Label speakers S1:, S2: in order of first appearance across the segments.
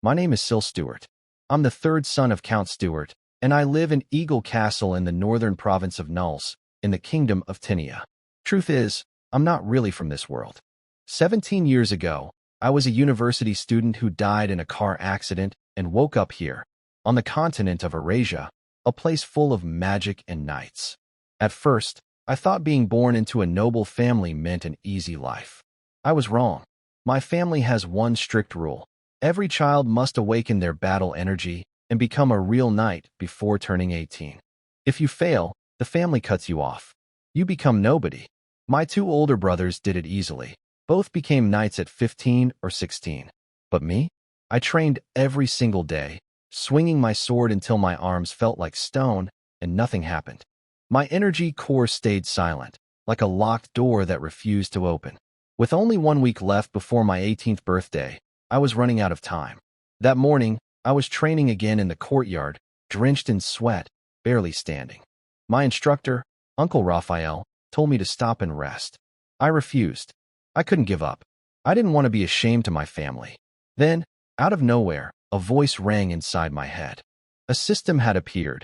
S1: My name is Sil Stewart. I'm the third son of Count Stewart, and I live in Eagle Castle in the northern province of Nulls, in the kingdom of Tinia. Truth is, I'm not really from this world. 17 years ago, I was a university student who died in a car accident and woke up here, on the continent of Eurasia, a place full of magic and knights. At first, I thought being born into a noble family meant an easy life. I was wrong. My family has one strict rule. Every child must awaken their battle energy and become a real knight before turning 18. If you fail, the family cuts you off. You become nobody. My two older brothers did it easily. Both became knights at 15 or 16. But me? I trained every single day, swinging my sword until my arms felt like stone, and nothing happened. My energy core stayed silent, like a locked door that refused to open. With only 1 week left before my 18th birthday, I was running out of time. That morning, I was training again in the courtyard, drenched in sweat, barely standing. My instructor, Uncle Raphael, told me to stop and rest. I refused. I couldn't give up. I didn't want to be ashamed to my family. Then, out of nowhere, a voice rang inside my head. A system had appeared.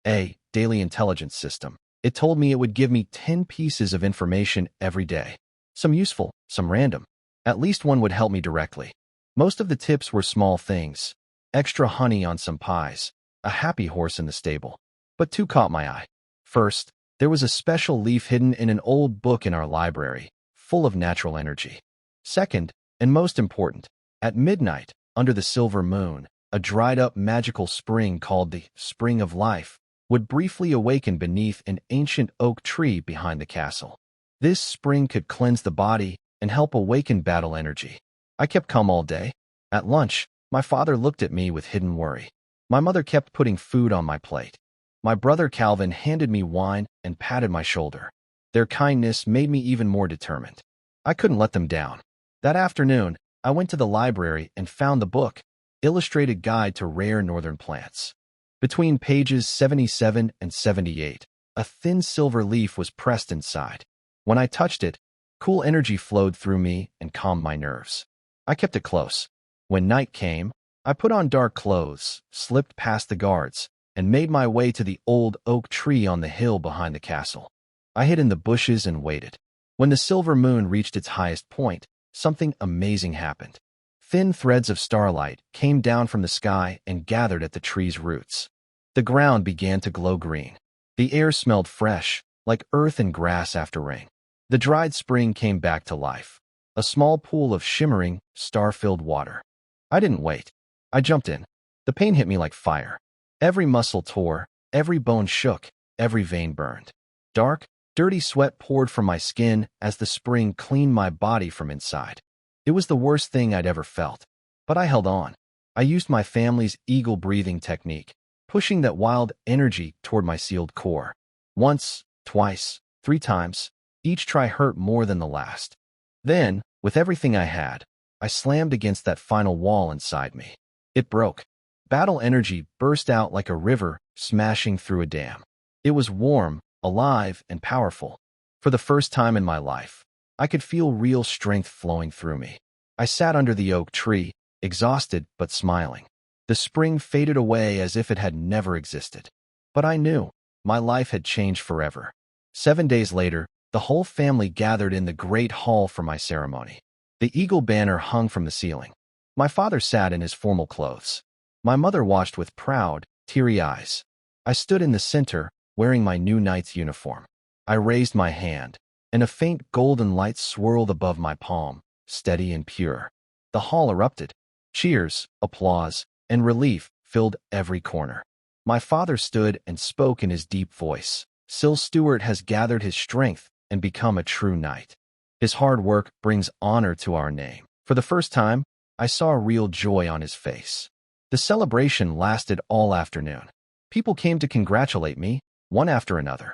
S1: A daily intelligence system. It told me it would give me 10 pieces of information every day. Some useful, some random. At least one would help me directly. Most of the tips were small things. Extra honey on some pies, a happy horse in the stable. But two caught my eye. First, there was a special leaf hidden in an old book in our library, full of natural energy. Second, and most important, at midnight, under the silver moon, a dried-up magical spring called the Spring of Life would briefly awaken beneath an ancient oak tree behind the castle. This spring could cleanse the body and help awaken battle energy. I kept calm all day. At lunch, my father looked at me with hidden worry. My mother kept putting food on my plate. My brother Calvin handed me wine and patted my shoulder. Their kindness made me even more determined. I couldn't let them down. That afternoon, I went to the library and found the book, Illustrated Guide to Rare Northern Plants. Between pages 77 and 78, a thin silver leaf was pressed inside. When I touched it, cool energy flowed through me and calmed my nerves. I kept it close. When night came, I put on dark clothes, slipped past the guards, and made my way to the old oak tree on the hill behind the castle. I hid in the bushes and waited. When the silver moon reached its highest point, something amazing happened. Thin threads of starlight came down from the sky and gathered at the tree's roots. The ground began to glow green. The air smelled fresh, like earth and grass after rain. The dried spring came back to life. A small pool of shimmering, star-filled water. I didn't wait. I jumped in. The pain hit me like fire. Every muscle tore, every bone shook, every vein burned. Dark, dirty sweat poured from my skin as the spring cleaned my body from inside. It was the worst thing I'd ever felt. But I held on. I used my family's eagle breathing technique, pushing that wild energy toward my sealed core. Once, twice, 3 times, each try hurt more than the last. Then, with everything I had, I slammed against that final wall inside me. It broke. Battle energy burst out like a river smashing through a dam. It was warm, alive, and powerful. For the first time in my life, I could feel real strength flowing through me. I sat under the oak tree, exhausted but smiling. The spring faded away as if it had never existed. But I knew my life had changed forever. 7 days later, the whole family gathered in the great hall for my ceremony. The eagle banner hung from the ceiling. My father sat in his formal clothes. My mother watched with proud, teary eyes. I stood in the center, wearing my new knight's uniform. I raised my hand, and a faint golden light swirled above my palm, steady and pure. The hall erupted. Cheers, applause, and relief filled every corner. My father stood and spoke in his deep voice. Sil Stewart has gathered his strength and become a true knight. His hard work brings honor to our name. For the first time, I saw real joy on his face. The celebration lasted all afternoon. People came to congratulate me, one after another.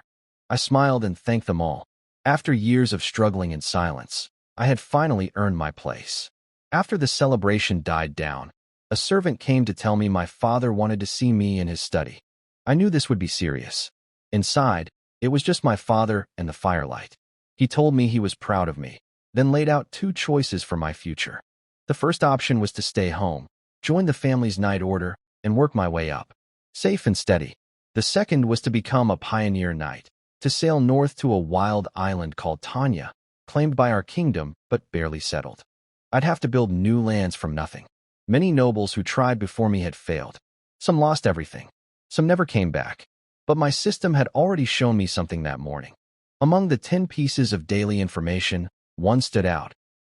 S1: I smiled and thanked them all. After years of struggling in silence, I had finally earned my place. After the celebration died down, a servant came to tell me my father wanted to see me in his study. I knew this would be serious. Inside, it was just my father and the firelight. He told me he was proud of me, then laid out 2 choices for my future. The first option was to stay home, join the family's night order, and work my way up, safe and steady. The second was to become a pioneer knight, to sail north to a wild island called Tanya, claimed by our kingdom but barely settled. I'd have to build new lands from nothing. Many nobles who tried before me had failed. Some lost everything. Some never came back. But my system had already shown me something that morning. Among the 10 pieces of daily information, one stood out.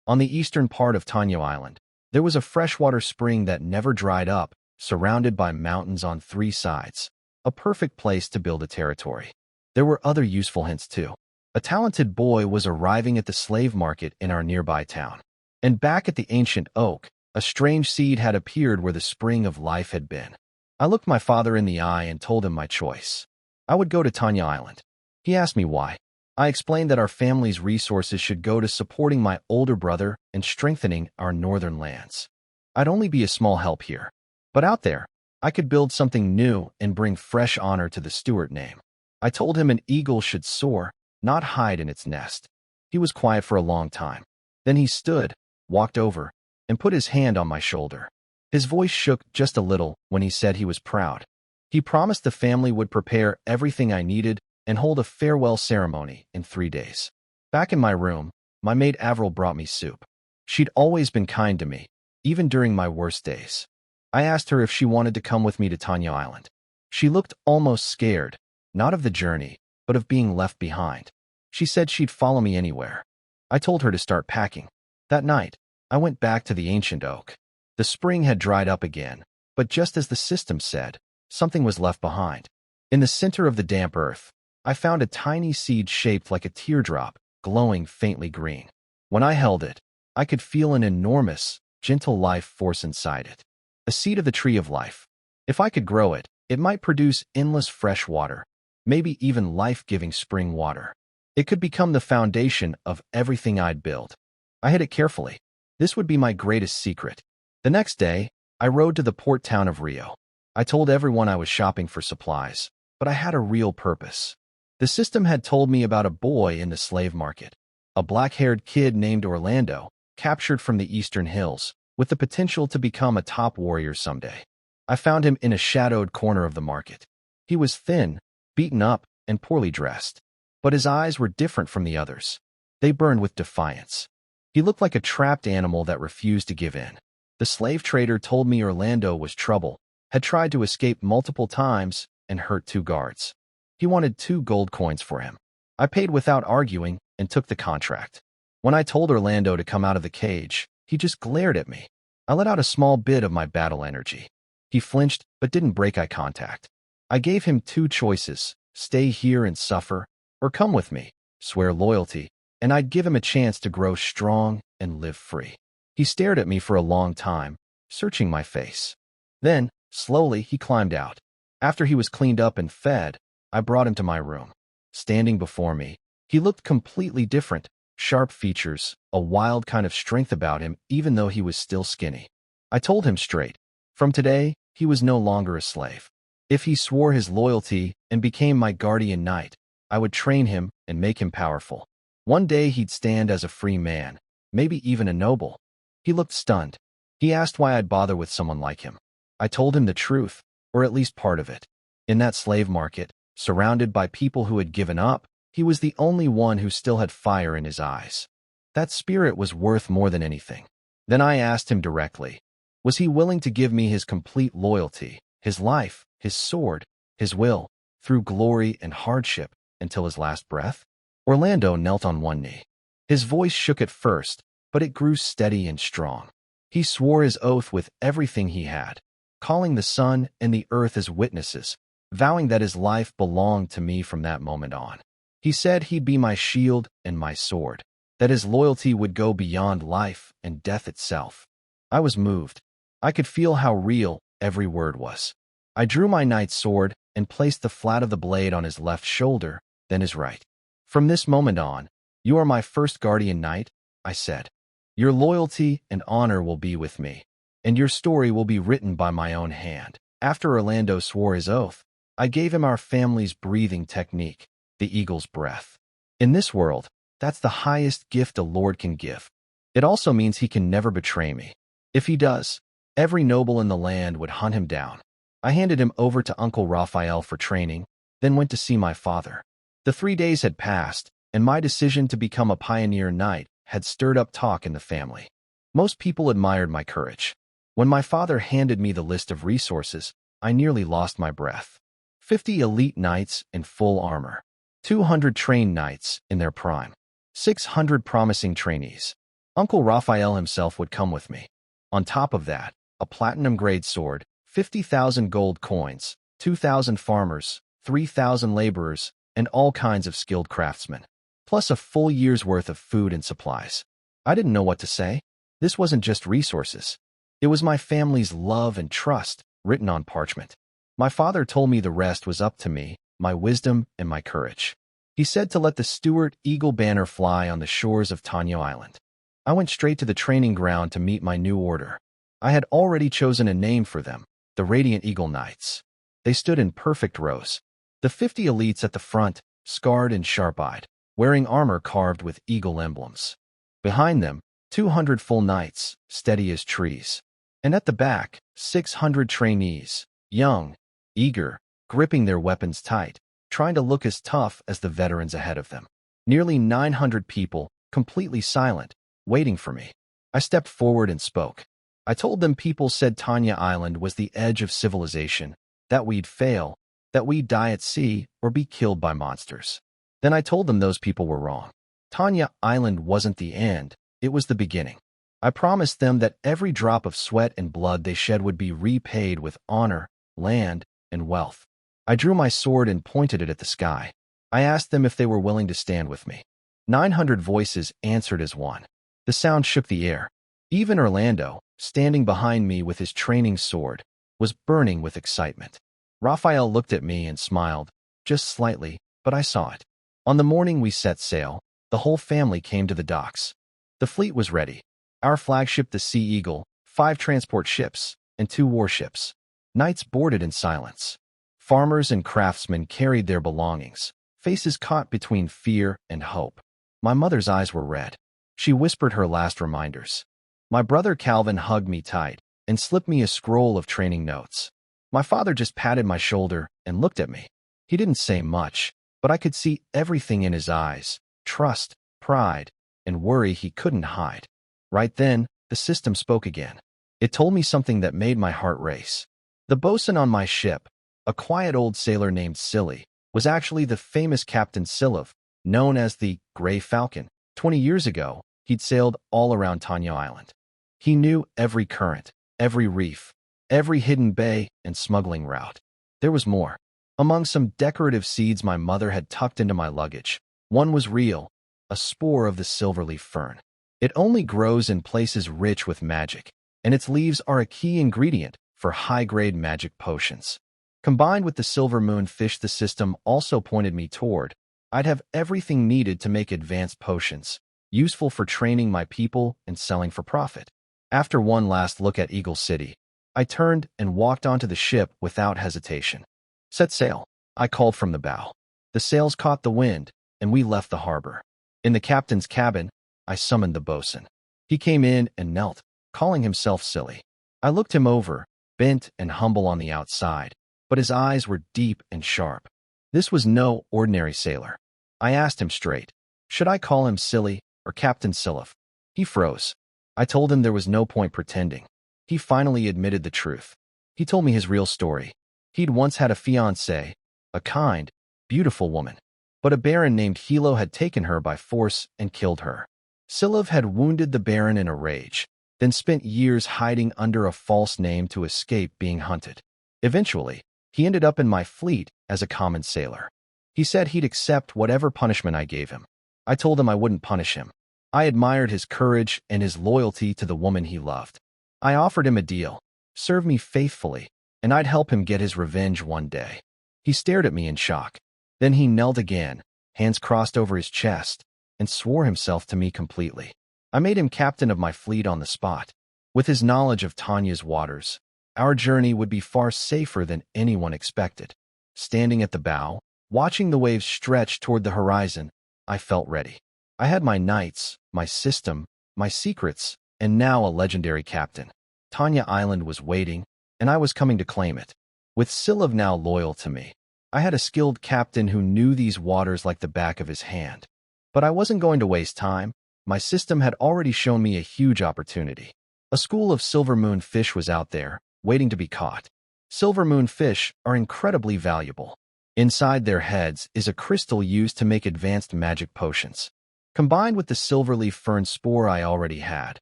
S1: On the eastern part of Tanya Island, there was a freshwater spring that never dried up, surrounded by mountains on 3 sides. A perfect place to build a territory. There were other useful hints too. A talented boy was arriving at the slave market in our nearby town. And back at the ancient oak, a strange seed had appeared where the spring of life had been. I looked my father in the eye and told him my choice. I would go to Tanya Island. He asked me why. I explained that our family's resources should go to supporting my older brother and strengthening our northern lands. I'd only be a small help here. But out there, I could build something new and bring fresh honor to the Stewart name. I told him an eagle should soar, not hide in its nest. He was quiet for a long time. Then he stood, walked over, and put his hand on my shoulder. His voice shook just a little when he said he was proud. He promised the family would prepare everything I needed and hold a farewell ceremony in 3 days. Back in my room, my maid Avril brought me soup. She'd always been kind to me, even during my worst days. I asked her if she wanted to come with me to Tanya Island. She looked almost scared, not of the journey, but of being left behind. She said she'd follow me anywhere. I told her to start packing. That night, I went back to the ancient oak. The spring had dried up again, but just as the system said, something was left behind. In the center of the damp earth, I found a tiny seed shaped like a teardrop, glowing faintly green. When I held it, I could feel an enormous, gentle life force inside it. A seed of the tree of life. If I could grow it, it might produce endless fresh water, maybe even life-giving spring water. It could become the foundation of everything I'd build. I hid it carefully. This would be my greatest secret. The next day, I rode to the port town of Rio. I told everyone I was shopping for supplies, but I had a real purpose. The system had told me about a boy in the slave market, a black-haired kid named Orlando, captured from the eastern hills, with the potential to become a top warrior someday. I found him in a shadowed corner of the market. He was thin, beaten up, and poorly dressed, but his eyes were different from the others. They burned with defiance. He looked like a trapped animal that refused to give in. The slave trader told me Orlando was trouble, had tried to escape multiple times, and hurt 2 guards. He wanted 2 gold coins for him. I paid without arguing and took the contract. When I told Orlando to come out of the cage, he just glared at me. I let out a small bit of my battle energy. He flinched but didn't break eye contact. I gave him 2 choices, stay here and suffer, or come with me, swear loyalty, and I'd give him a chance to grow strong and live free. He stared at me for a long time, searching my face. Then, slowly, he climbed out. After he was cleaned up and fed, I brought him to my room. Standing before me, he looked completely different, sharp features, a wild kind of strength about him even though he was still skinny. I told him straight. From today, he was no longer a slave. If he swore his loyalty and became my guardian knight, I would train him and make him powerful. One day he'd stand as a free man, maybe even a noble. He looked stunned. He asked why I'd bother with someone like him. I told him the truth, or at least part of it. In that slave market, surrounded by people who had given up, he was the only one who still had fire in his eyes. That spirit was worth more than anything. Then I asked him directly, was he willing to give me his complete loyalty, his life, his sword, his will, through glory and hardship, until his last breath? Orlando knelt on one knee. His voice shook at first, but it grew steady and strong. He swore his oath with everything he had, calling the sun and the earth as witnesses, vowing that his life belonged to me from that moment on. He said he'd be my shield and my sword, that his loyalty would go beyond life and death itself. I was moved. I could feel how real every word was. I drew my knight's sword and placed the flat of the blade on his left shoulder, then his right. From this moment on, you are my first guardian knight, I said. Your loyalty and honor will be with me, and your story will be written by my own hand. After Orlando swore his oath, I gave him our family's breathing technique, the eagle's breath. In this world, that's the highest gift a lord can give. It also means he can never betray me. If he does, Every noble in the land would hunt him down. I handed him over to Uncle Raphael for training, then went to see my father. The 3 days had passed, and my decision to become a pioneer knight had stirred up talk in the family. Most people admired my courage. When my father handed me the list of resources, I nearly lost my breath. 50 elite knights in full armor, 200 trained knights in their prime, 600 promising trainees. Uncle Raphael himself would come with me. On top of that, a platinum-grade sword, 50,000 gold coins, 2,000 farmers, 3,000 laborers, and all kinds of skilled craftsmen, plus a full year's worth of food and supplies. I didn't know what to say. This wasn't just resources. It was my family's love and trust written on parchment. My father told me the rest was up to me, my wisdom, and my courage. He said to let the Stuart Eagle banner fly on the shores of Tanya Island. I went straight to the training ground to meet my new order. I had already chosen a name for them, the Radiant Eagle Knights. They stood in perfect rows. The 50 elites at the front, scarred and sharp-eyed, wearing armor carved with eagle emblems. Behind them, 200 full knights, steady as trees. And at the back, 600 trainees, young, eager, gripping their weapons tight, trying to look as tough as the veterans ahead of them. Nearly 900 people, completely silent, waiting for me. I stepped forward and spoke. I told them people said Tanya Island was the edge of civilization, that we'd fail, that we'd die at sea or be killed by monsters. Then I told them those people were wrong. Tanya Island wasn't the end, it was the beginning. I promised them that every drop of sweat and blood they shed would be repaid with honor, land, and wealth. I drew my sword and pointed it at the sky. I asked them if they were willing to stand with me. 900 voices answered as one. The sound shook the air. Even Orlando, standing behind me with his training sword, was burning with excitement. Raphael looked at me and smiled, just slightly, but I saw it. On the morning we set sail, the whole family came to the docks. The fleet was ready. Our flagship, the Sea Eagle, 5 transport ships, and 2 warships. Knights boarded in silence. Farmers and craftsmen carried their belongings, faces caught between fear and hope. My mother's eyes were red. She whispered her last reminders. My brother Calvin hugged me tight and slipped me a scroll of training notes. My father just patted my shoulder and looked at me. He didn't say much, but I could see everything in his eyes, trust, pride, and worry he couldn't hide. Right then, the system spoke again. It told me something that made my heart race. The bosun on my ship, a quiet old sailor named Silly, was actually the famous Captain Silov, known as the Gray Falcon. 20 years ago, he'd sailed all around Tanya Island. He knew every current, every reef, every hidden bay and smuggling route. There was more. Among some decorative seeds my mother had tucked into my luggage, one was real, a spore of the silverleaf fern. It only grows in places rich with magic, and its leaves are a key ingredient for high-grade magic potions. Combined with the silver moon fish the system also pointed me toward, I'd have everything needed to make advanced potions, useful for training my people and selling for profit. After one last look at Eagle City, I turned and walked onto the ship without hesitation. Set sail, I called from the bow. The sails caught the wind, and we left the harbor. In the captain's cabin, I summoned the bosun. He came in and knelt, calling himself Silly. I looked him over, bent and humble on the outside, but his eyes were deep and sharp. This was no ordinary sailor. I asked him straight, should I call him Silly or Captain Silov? He froze. I told him there was no point pretending. He finally admitted the truth. He told me his real story. He'd once had a fiancée, a kind, beautiful woman, but a baron named Hilo had taken her by force and killed her. Silov had wounded the baron in a rage, then spent years hiding under a false name to escape being hunted. Eventually, he ended up in my fleet as a common sailor. He said he'd accept whatever punishment I gave him. I told him I wouldn't punish him. I admired his courage and his loyalty to the woman he loved. I offered him a deal, serve me faithfully, and I'd help him get his revenge one day. He stared at me in shock. Then he knelt again, hands crossed over his chest, and swore himself to me completely. I made him captain of my fleet on the spot. With his knowledge of Tanya's waters, our journey would be far safer than anyone expected. Standing at the bow, watching the waves stretch toward the horizon, I felt ready. I had my knights, my system, my secrets, and now a legendary captain. Tanya Island was waiting, and I was coming to claim it. With Siliv now loyal to me, I had a skilled captain who knew these waters like the back of his hand. But I wasn't going to waste time. My system had already shown me a huge opportunity. A school of silver moon fish was out there, waiting to be caught. Silver moon fish are incredibly valuable. Inside their heads is a crystal used to make advanced magic potions. Combined with the silverleaf fern spore I already had,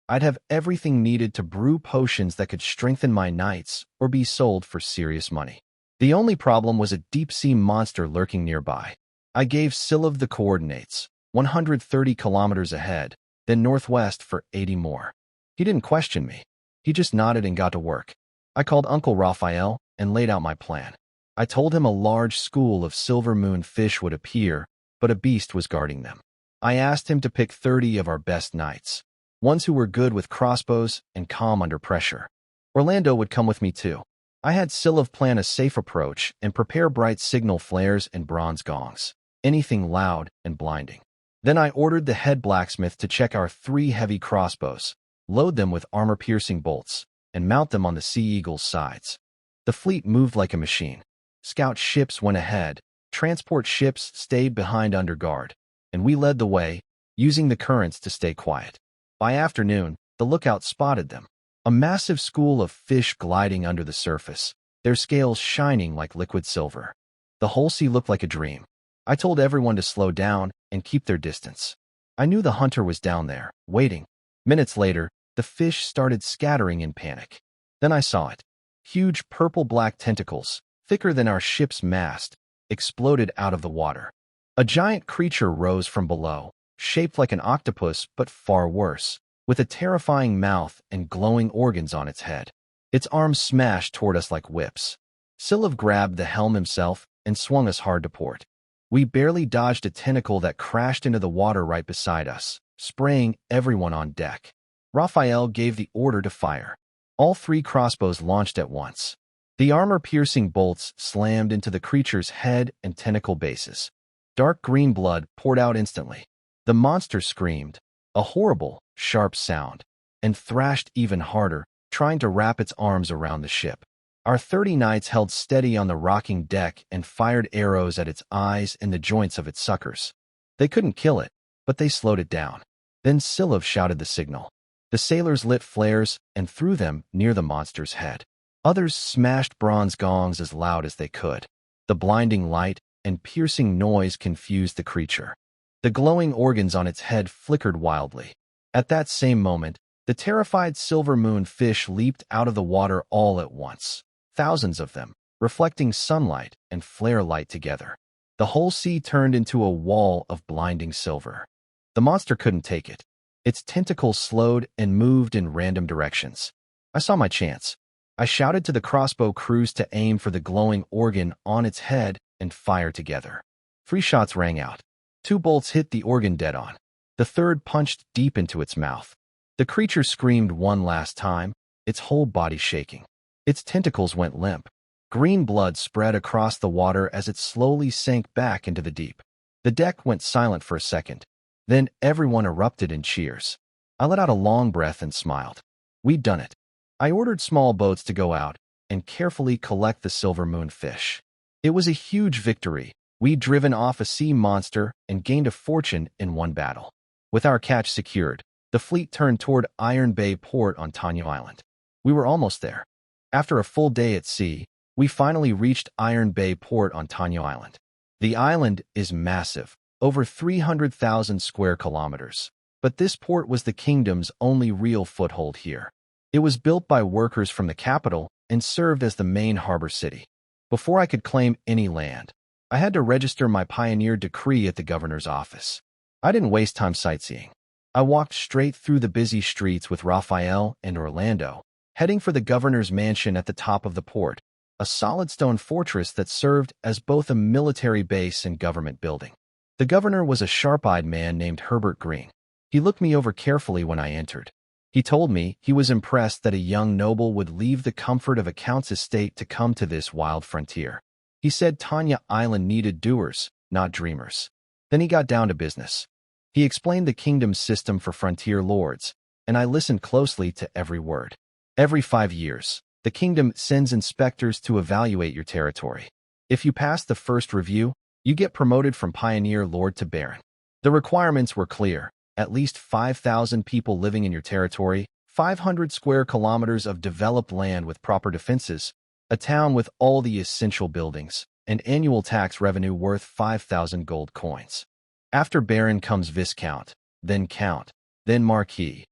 S1: I'd have everything needed to brew potions that could strengthen my knights or be sold for serious money. The only problem was a deep-sea monster lurking nearby. I gave Siliv the coordinates, 130 kilometers ahead, then northwest for 80 more. He didn't question me. He just nodded and got to work. I called Uncle Raphael and laid out my plan. I told him a large school of silver moon fish would appear, but a beast was guarding them. I asked him to pick 30 of our best knights, ones who were good with crossbows and calm under pressure. Orlando would come with me too. I had Siliv plan a safe approach and prepare bright signal flares and bronze gongs, anything loud and blinding. Then I ordered the head blacksmith to check our 3 heavy crossbows, load them with armor-piercing bolts, and mount them on the Sea Eagle's sides. The fleet moved like a machine. Scout ships went ahead, transport ships stayed behind under guard, and we led the way, using the currents to stay quiet. By afternoon, the lookout spotted them. A massive school of fish gliding under the surface, their scales shining like liquid silver. The whole sea looked like a dream. I told everyone to slow down and keep their distance. I knew the hunter was down there, waiting. Minutes later, the fish started scattering in panic. Then I saw it. Huge purple-black tentacles, thicker than our ship's mast, exploded out of the water. A giant creature rose from below, shaped like an octopus but far worse, with a terrifying mouth and glowing organs on its head. Its arms smashed toward us like whips. Siliv grabbed the helm himself and swung us hard to port. We barely dodged a tentacle that crashed into the water right beside us, spraying everyone on deck. Raphael gave the order to fire. All 3 crossbows launched at once. The armor-piercing bolts slammed into the creature's head and tentacle bases. Dark green blood poured out instantly. The monster screamed, a horrible, sharp sound, and thrashed even harder, trying to wrap its arms around the ship. Our 30 knights held steady on the rocking deck and fired arrows at its eyes and the joints of its suckers. They couldn't kill it, but they slowed it down. Then Siliv shouted the signal. The sailors lit flares and threw them near the monster's head. Others smashed bronze gongs as loud as they could. The blinding light and piercing noise confused the creature. The glowing organs on its head flickered wildly. At that same moment, the terrified silver moon fish leaped out of the water all at once. Thousands of them, reflecting sunlight and flare light together. The whole sea turned into a wall of blinding silver. The monster couldn't take it. Its tentacles slowed and moved in random directions. I saw my chance. I shouted to the crossbow crews to aim for the glowing organ on its head and fire together. 3 shots rang out. 2 bolts hit the organ dead on. The third punched deep into its mouth. The creature screamed one last time, its whole body shaking. Its tentacles went limp. Green blood spread across the water as it slowly sank back into the deep. The deck went silent for a second. Then everyone erupted in cheers. I let out a long breath and smiled. We'd done it. I ordered small boats to go out and carefully collect the silver moon fish. It was a huge victory. We'd driven off a sea monster and gained a fortune in one battle. With our catch secured, the fleet turned toward Iron Bay port on Tanya Island. We were almost there. After a full day at sea, we finally reached Iron Bay port on Tanya Island. The island is massive, over 300,000 square kilometers. But this port was the kingdom's only real foothold here. It was built by workers from the capital and served as the main harbor city. Before I could claim any land, I had to register my pioneer decree at the governor's office. I didn't waste time sightseeing. I walked straight through the busy streets with Raphael and Orlando, heading for the governor's mansion at the top of the port, a solid stone fortress that served as both a military base and government building. The governor was a sharp-eyed man named Herbert Green. He looked me over carefully when I entered. He told me he was impressed that a young noble would leave the comfort of a count's estate to come to this wild frontier. He said Tanya Island needed doers, not dreamers. Then he got down to business. He explained the kingdom's system for frontier lords, and I listened closely to every word. Every 5 years, the kingdom sends inspectors to evaluate your territory. If you pass the first review, you get promoted from pioneer lord to baron. The requirements were clear: at least 5,000 people living in your territory, 500 square kilometers of developed land with proper defenses, a town with all the essential buildings, and annual tax revenue worth 5,000 gold coins. After baron comes viscount, then count, then marquis,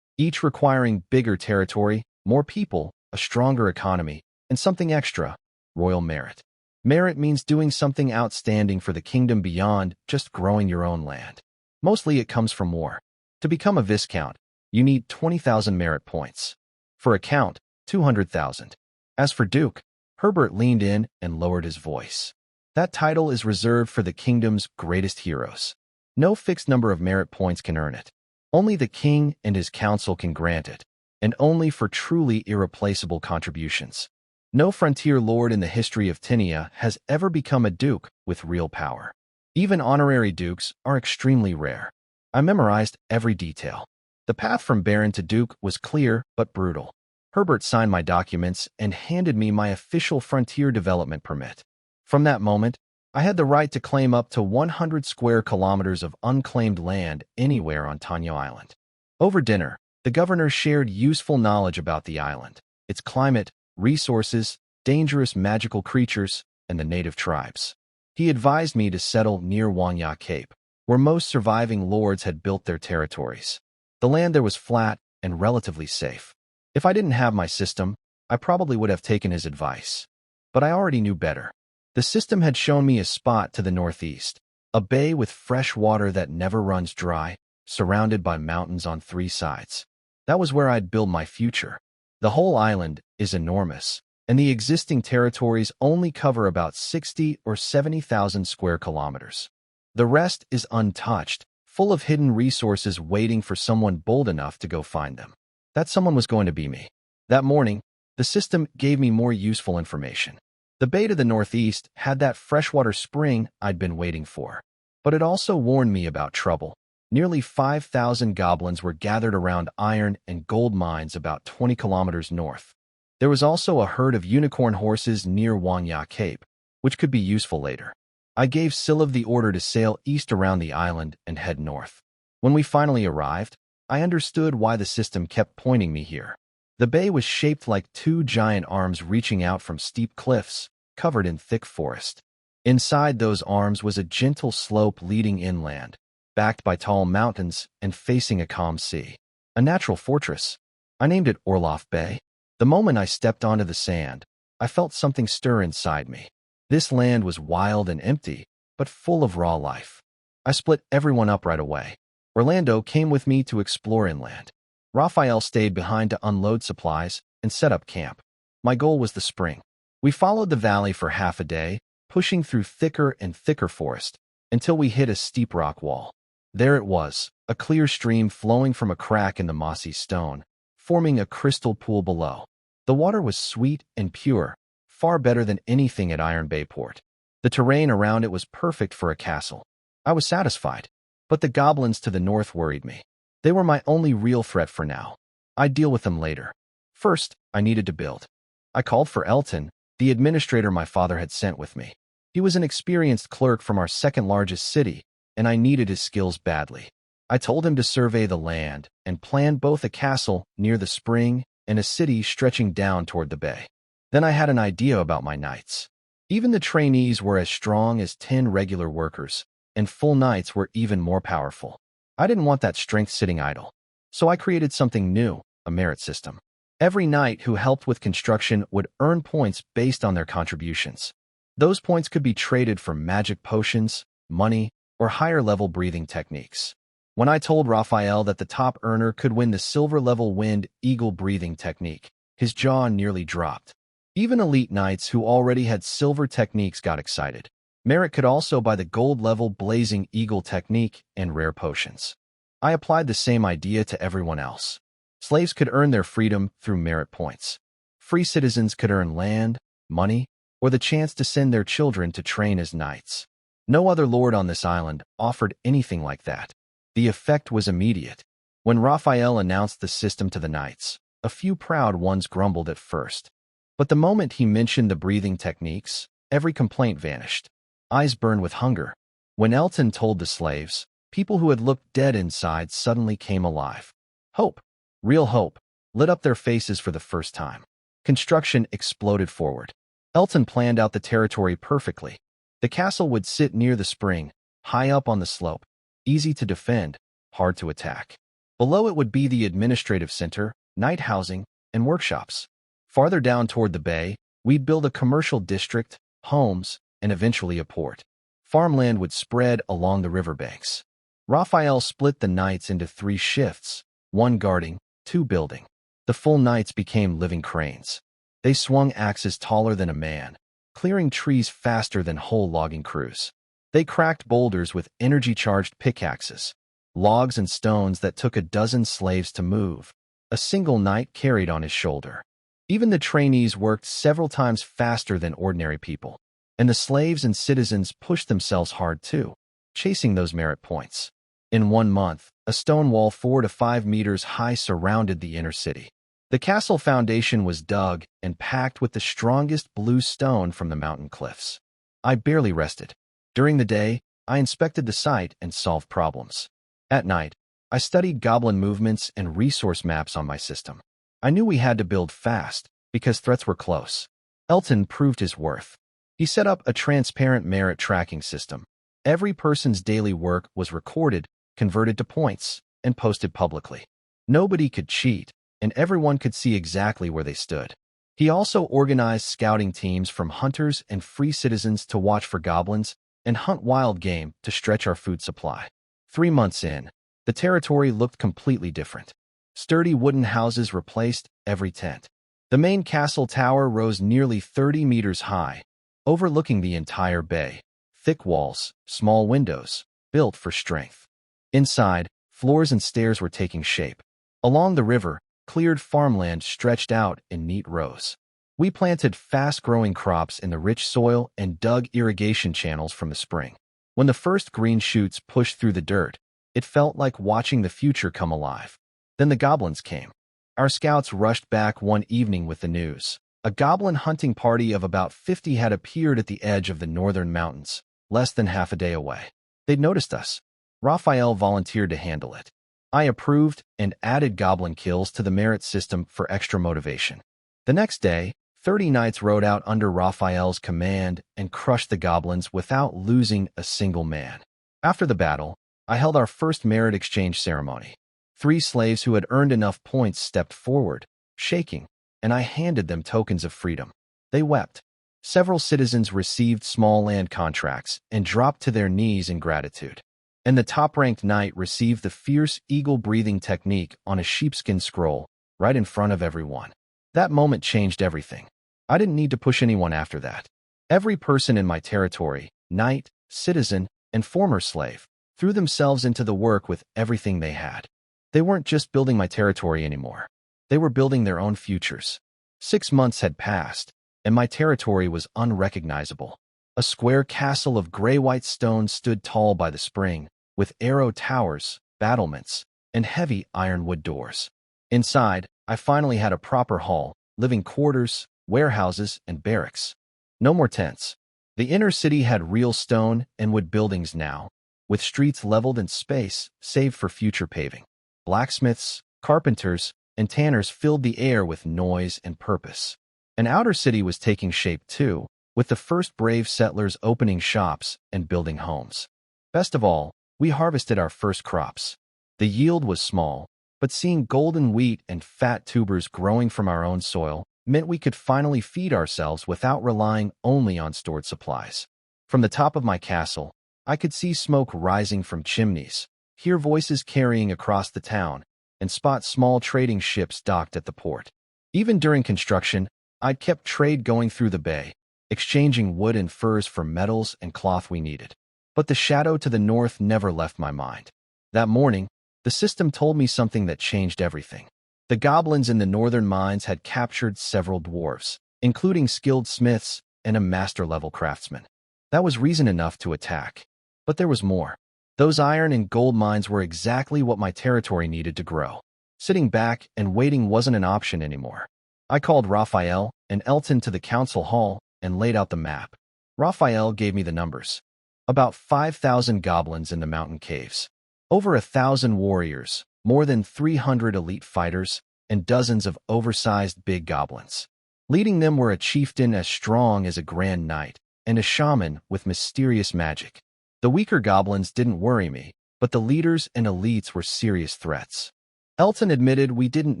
S1: each requiring bigger territory, more people, a stronger economy, and something extra: royal merit. Merit means doing something outstanding for the kingdom beyond just growing your own land. Mostly it comes from war. To become a viscount, you need 20,000 merit points. For a count, 200,000. As for duke, Herbert leaned in and lowered his voice. That title is reserved for the kingdom's greatest heroes. No fixed number of merit points can earn it. Only the king and his council can grant it, and only for truly irreplaceable contributions. No frontier lord in the history of Tinia has ever become a duke with real power. Even honorary dukes are extremely rare. I memorized every detail. The path from baron to duke was clear but brutal. Herbert signed my documents and handed me my official frontier development permit. From that moment, I had the right to claim up to 100 square kilometers of unclaimed land anywhere on Tanyo Island. Over dinner, the governor shared useful knowledge about the island, its climate, resources, dangerous magical creatures, and the native tribes. He advised me to settle near Wanya Cape, where most surviving lords had built their territories. The land there was flat and relatively safe. If I didn't have my system, I probably would have taken his advice. But I already knew better. The system had shown me a spot to the northeast, a bay with fresh water that never runs dry, surrounded by mountains on 3 sides. That was where I'd build my future. The whole island is enormous, and the existing territories only cover about 60 or 70,000 square kilometers. The rest is untouched, full of hidden resources waiting for someone bold enough to go find them. That someone was going to be me. That morning, the system gave me more useful information. The bay to the northeast had that freshwater spring I'd been waiting for. But it also warned me about trouble. Nearly 5,000 goblins were gathered around iron and gold mines about 20 kilometers north. There was also a herd of unicorn horses near Wanya Cape, which could be useful later. I gave Siliv the order to sail east around the island and head north. When we finally arrived, I understood why the system kept pointing me here. The bay was shaped like 2 giant arms reaching out from steep cliffs, covered in thick forest. Inside those arms was a gentle slope leading inland, backed by tall mountains and facing a calm sea. A natural fortress. I named it Orlof Bay. The moment I stepped onto the sand, I felt something stir inside me. This land was wild and empty, but full of raw life. I split everyone up right away. Orlando came with me to explore inland. Raphael stayed behind to unload supplies and set up camp. My goal was the spring. We followed the valley for half a day, pushing through thicker and thicker forest, until we hit a steep rock wall. There it was, a clear stream flowing from a crack in the mossy stone, forming a crystal pool below. The water was sweet and pure, far better than anything at Iron Bay Port. The terrain around it was perfect for a castle. I was satisfied, but the goblins to the north worried me. They were my only real threat for now. I'd deal with them later. First, I needed to build. I called for Elton, the administrator my father had sent with me. He was an experienced clerk from our second-largest city, and I needed his skills badly. I told him to survey the land and plan both a castle near the spring and a city stretching down toward the bay. Then I had an idea about my knights. Even the trainees were as strong as 10 regular workers, and full knights were even more powerful. I didn't want that strength sitting idle. So I created something new, a merit system. Every knight who helped with construction would earn points based on their contributions. Those points could be traded for magic potions, money, or higher-level breathing techniques. When I told Raphael that the top earner could win the silver-level wind eagle breathing technique, his jaw nearly dropped. Even elite knights who already had silver techniques got excited. Merit could also buy the gold-level blazing eagle technique and rare potions. I applied the same idea to everyone else. Slaves could earn their freedom through merit points. Free citizens could earn land, money, or the chance to send their children to train as knights. No other lord on this island offered anything like that. The effect was immediate. When Raphael announced the system to the knights, A few proud ones grumbled at first. But the moment he mentioned the breathing techniques, every complaint vanished. Eyes burned with hunger. When Elton told the slaves, people who had looked dead inside suddenly came alive. Hope, real hope, lit up their faces for the first time. Construction exploded forward. Elton planned out the territory perfectly. The castle would sit near the spring, high up on the slope, easy to defend, hard to attack. Below it would be the administrative center, night housing, and workshops. Farther down toward the bay, we'd build a commercial district, homes, and eventually a port. Farmland would spread along the riverbanks. Raphael split the nights into 3 shifts, 1 guarding, 2 building. The full nights became living cranes. They swung axes taller than a man, clearing trees faster than whole logging crews. They cracked boulders with energy-charged pickaxes, logs and stones that took a dozen slaves to move. A single knight carried on his shoulder. Even the trainees worked several times faster than ordinary people. And the slaves and citizens pushed themselves hard too, chasing those merit points. In 1 month, a stone wall 4 to 5 meters high surrounded the inner city. The castle foundation was dug and packed with the strongest blue stone from the mountain cliffs. I barely rested. During the day, I inspected the site and solved problems. At night, I studied goblin movements and resource maps on my system. I knew we had to build fast because threats were close. Elton proved his worth. He set up a transparent merit tracking system. Every person's daily work was recorded, converted to points, and posted publicly. Nobody could cheat, and everyone could see exactly where they stood. He also organized scouting teams from hunters and free citizens to watch for goblins and hunt wild game to stretch our food supply. 3 months in, the territory looked completely different. Sturdy wooden houses replaced every tent. The main castle tower rose nearly 30 meters high, overlooking the entire bay. Thick walls, small windows, built for strength. Inside, floors and stairs were taking shape. Along the river, cleared farmland stretched out in neat rows. We planted fast-growing crops in the rich soil and dug irrigation channels from the spring. When the first green shoots pushed through the dirt, it felt like watching the future come alive. Then the goblins came. Our scouts rushed back one evening with the news. A goblin hunting party of about 50 had appeared at the edge of the northern mountains, less than half a day away. They'd noticed us. Raphael volunteered to handle it. I approved and added goblin kills to the merit system for extra motivation. The next day, 30 knights rode out under Raphael's command and crushed the goblins without losing a single man. After the battle, I held our first merit exchange ceremony. 3 slaves who had earned enough points stepped forward, shaking, and I handed them tokens of freedom. They wept. Several citizens received small land contracts and dropped to their knees in gratitude. And the top-ranked knight received the fierce eagle-breathing technique on a sheepskin scroll, right in front of everyone. That moment changed everything. I didn't need to push anyone after that. Every person in my territory, knight, citizen, and former slave, threw themselves into the work with everything they had. They weren't just building my territory anymore. They were building their own futures. 6 months had passed, and my territory was unrecognizable. A square castle of gray-white stone stood tall by the spring, with arrow towers, battlements, and heavy ironwood doors. Inside, I finally had a proper hall, living quarters, warehouses, and barracks. No more tents. The inner city had real stone and wood buildings now, with streets leveled and space saved for future paving. Blacksmiths, carpenters, and tanners filled the air with noise and purpose. An outer city was taking shape too, with the first brave settlers opening shops and building homes. Best of all, we harvested our first crops. The yield was small, but seeing golden wheat and fat tubers growing from our own soil meant we could finally feed ourselves without relying only on stored supplies. From the top of my castle, I could see smoke rising from chimneys, hear voices carrying across the town, and spot small trading ships docked at the port. Even during construction, I'd kept trade going through the bay, exchanging wood and furs for metals and cloth we needed. But the shadow to the north never left my mind. That morning, the system told me something that changed everything. The goblins in the northern mines had captured several dwarves, including skilled smiths and a master-level craftsman. That was reason enough to attack. But there was more. Those iron and gold mines were exactly what my territory needed to grow. Sitting back and waiting wasn't an option anymore. I called Raphael and Elton to the council hall and laid out the map. Raphael gave me the numbers. About 5,000 goblins in the mountain caves. Over 1,000 warriors, more than 300 elite fighters, and dozens of oversized big goblins. Leading them were a chieftain as strong as a grand knight, and a shaman with mysterious magic. The weaker goblins didn't worry me, but the leaders and elites were serious threats. Elton admitted we didn't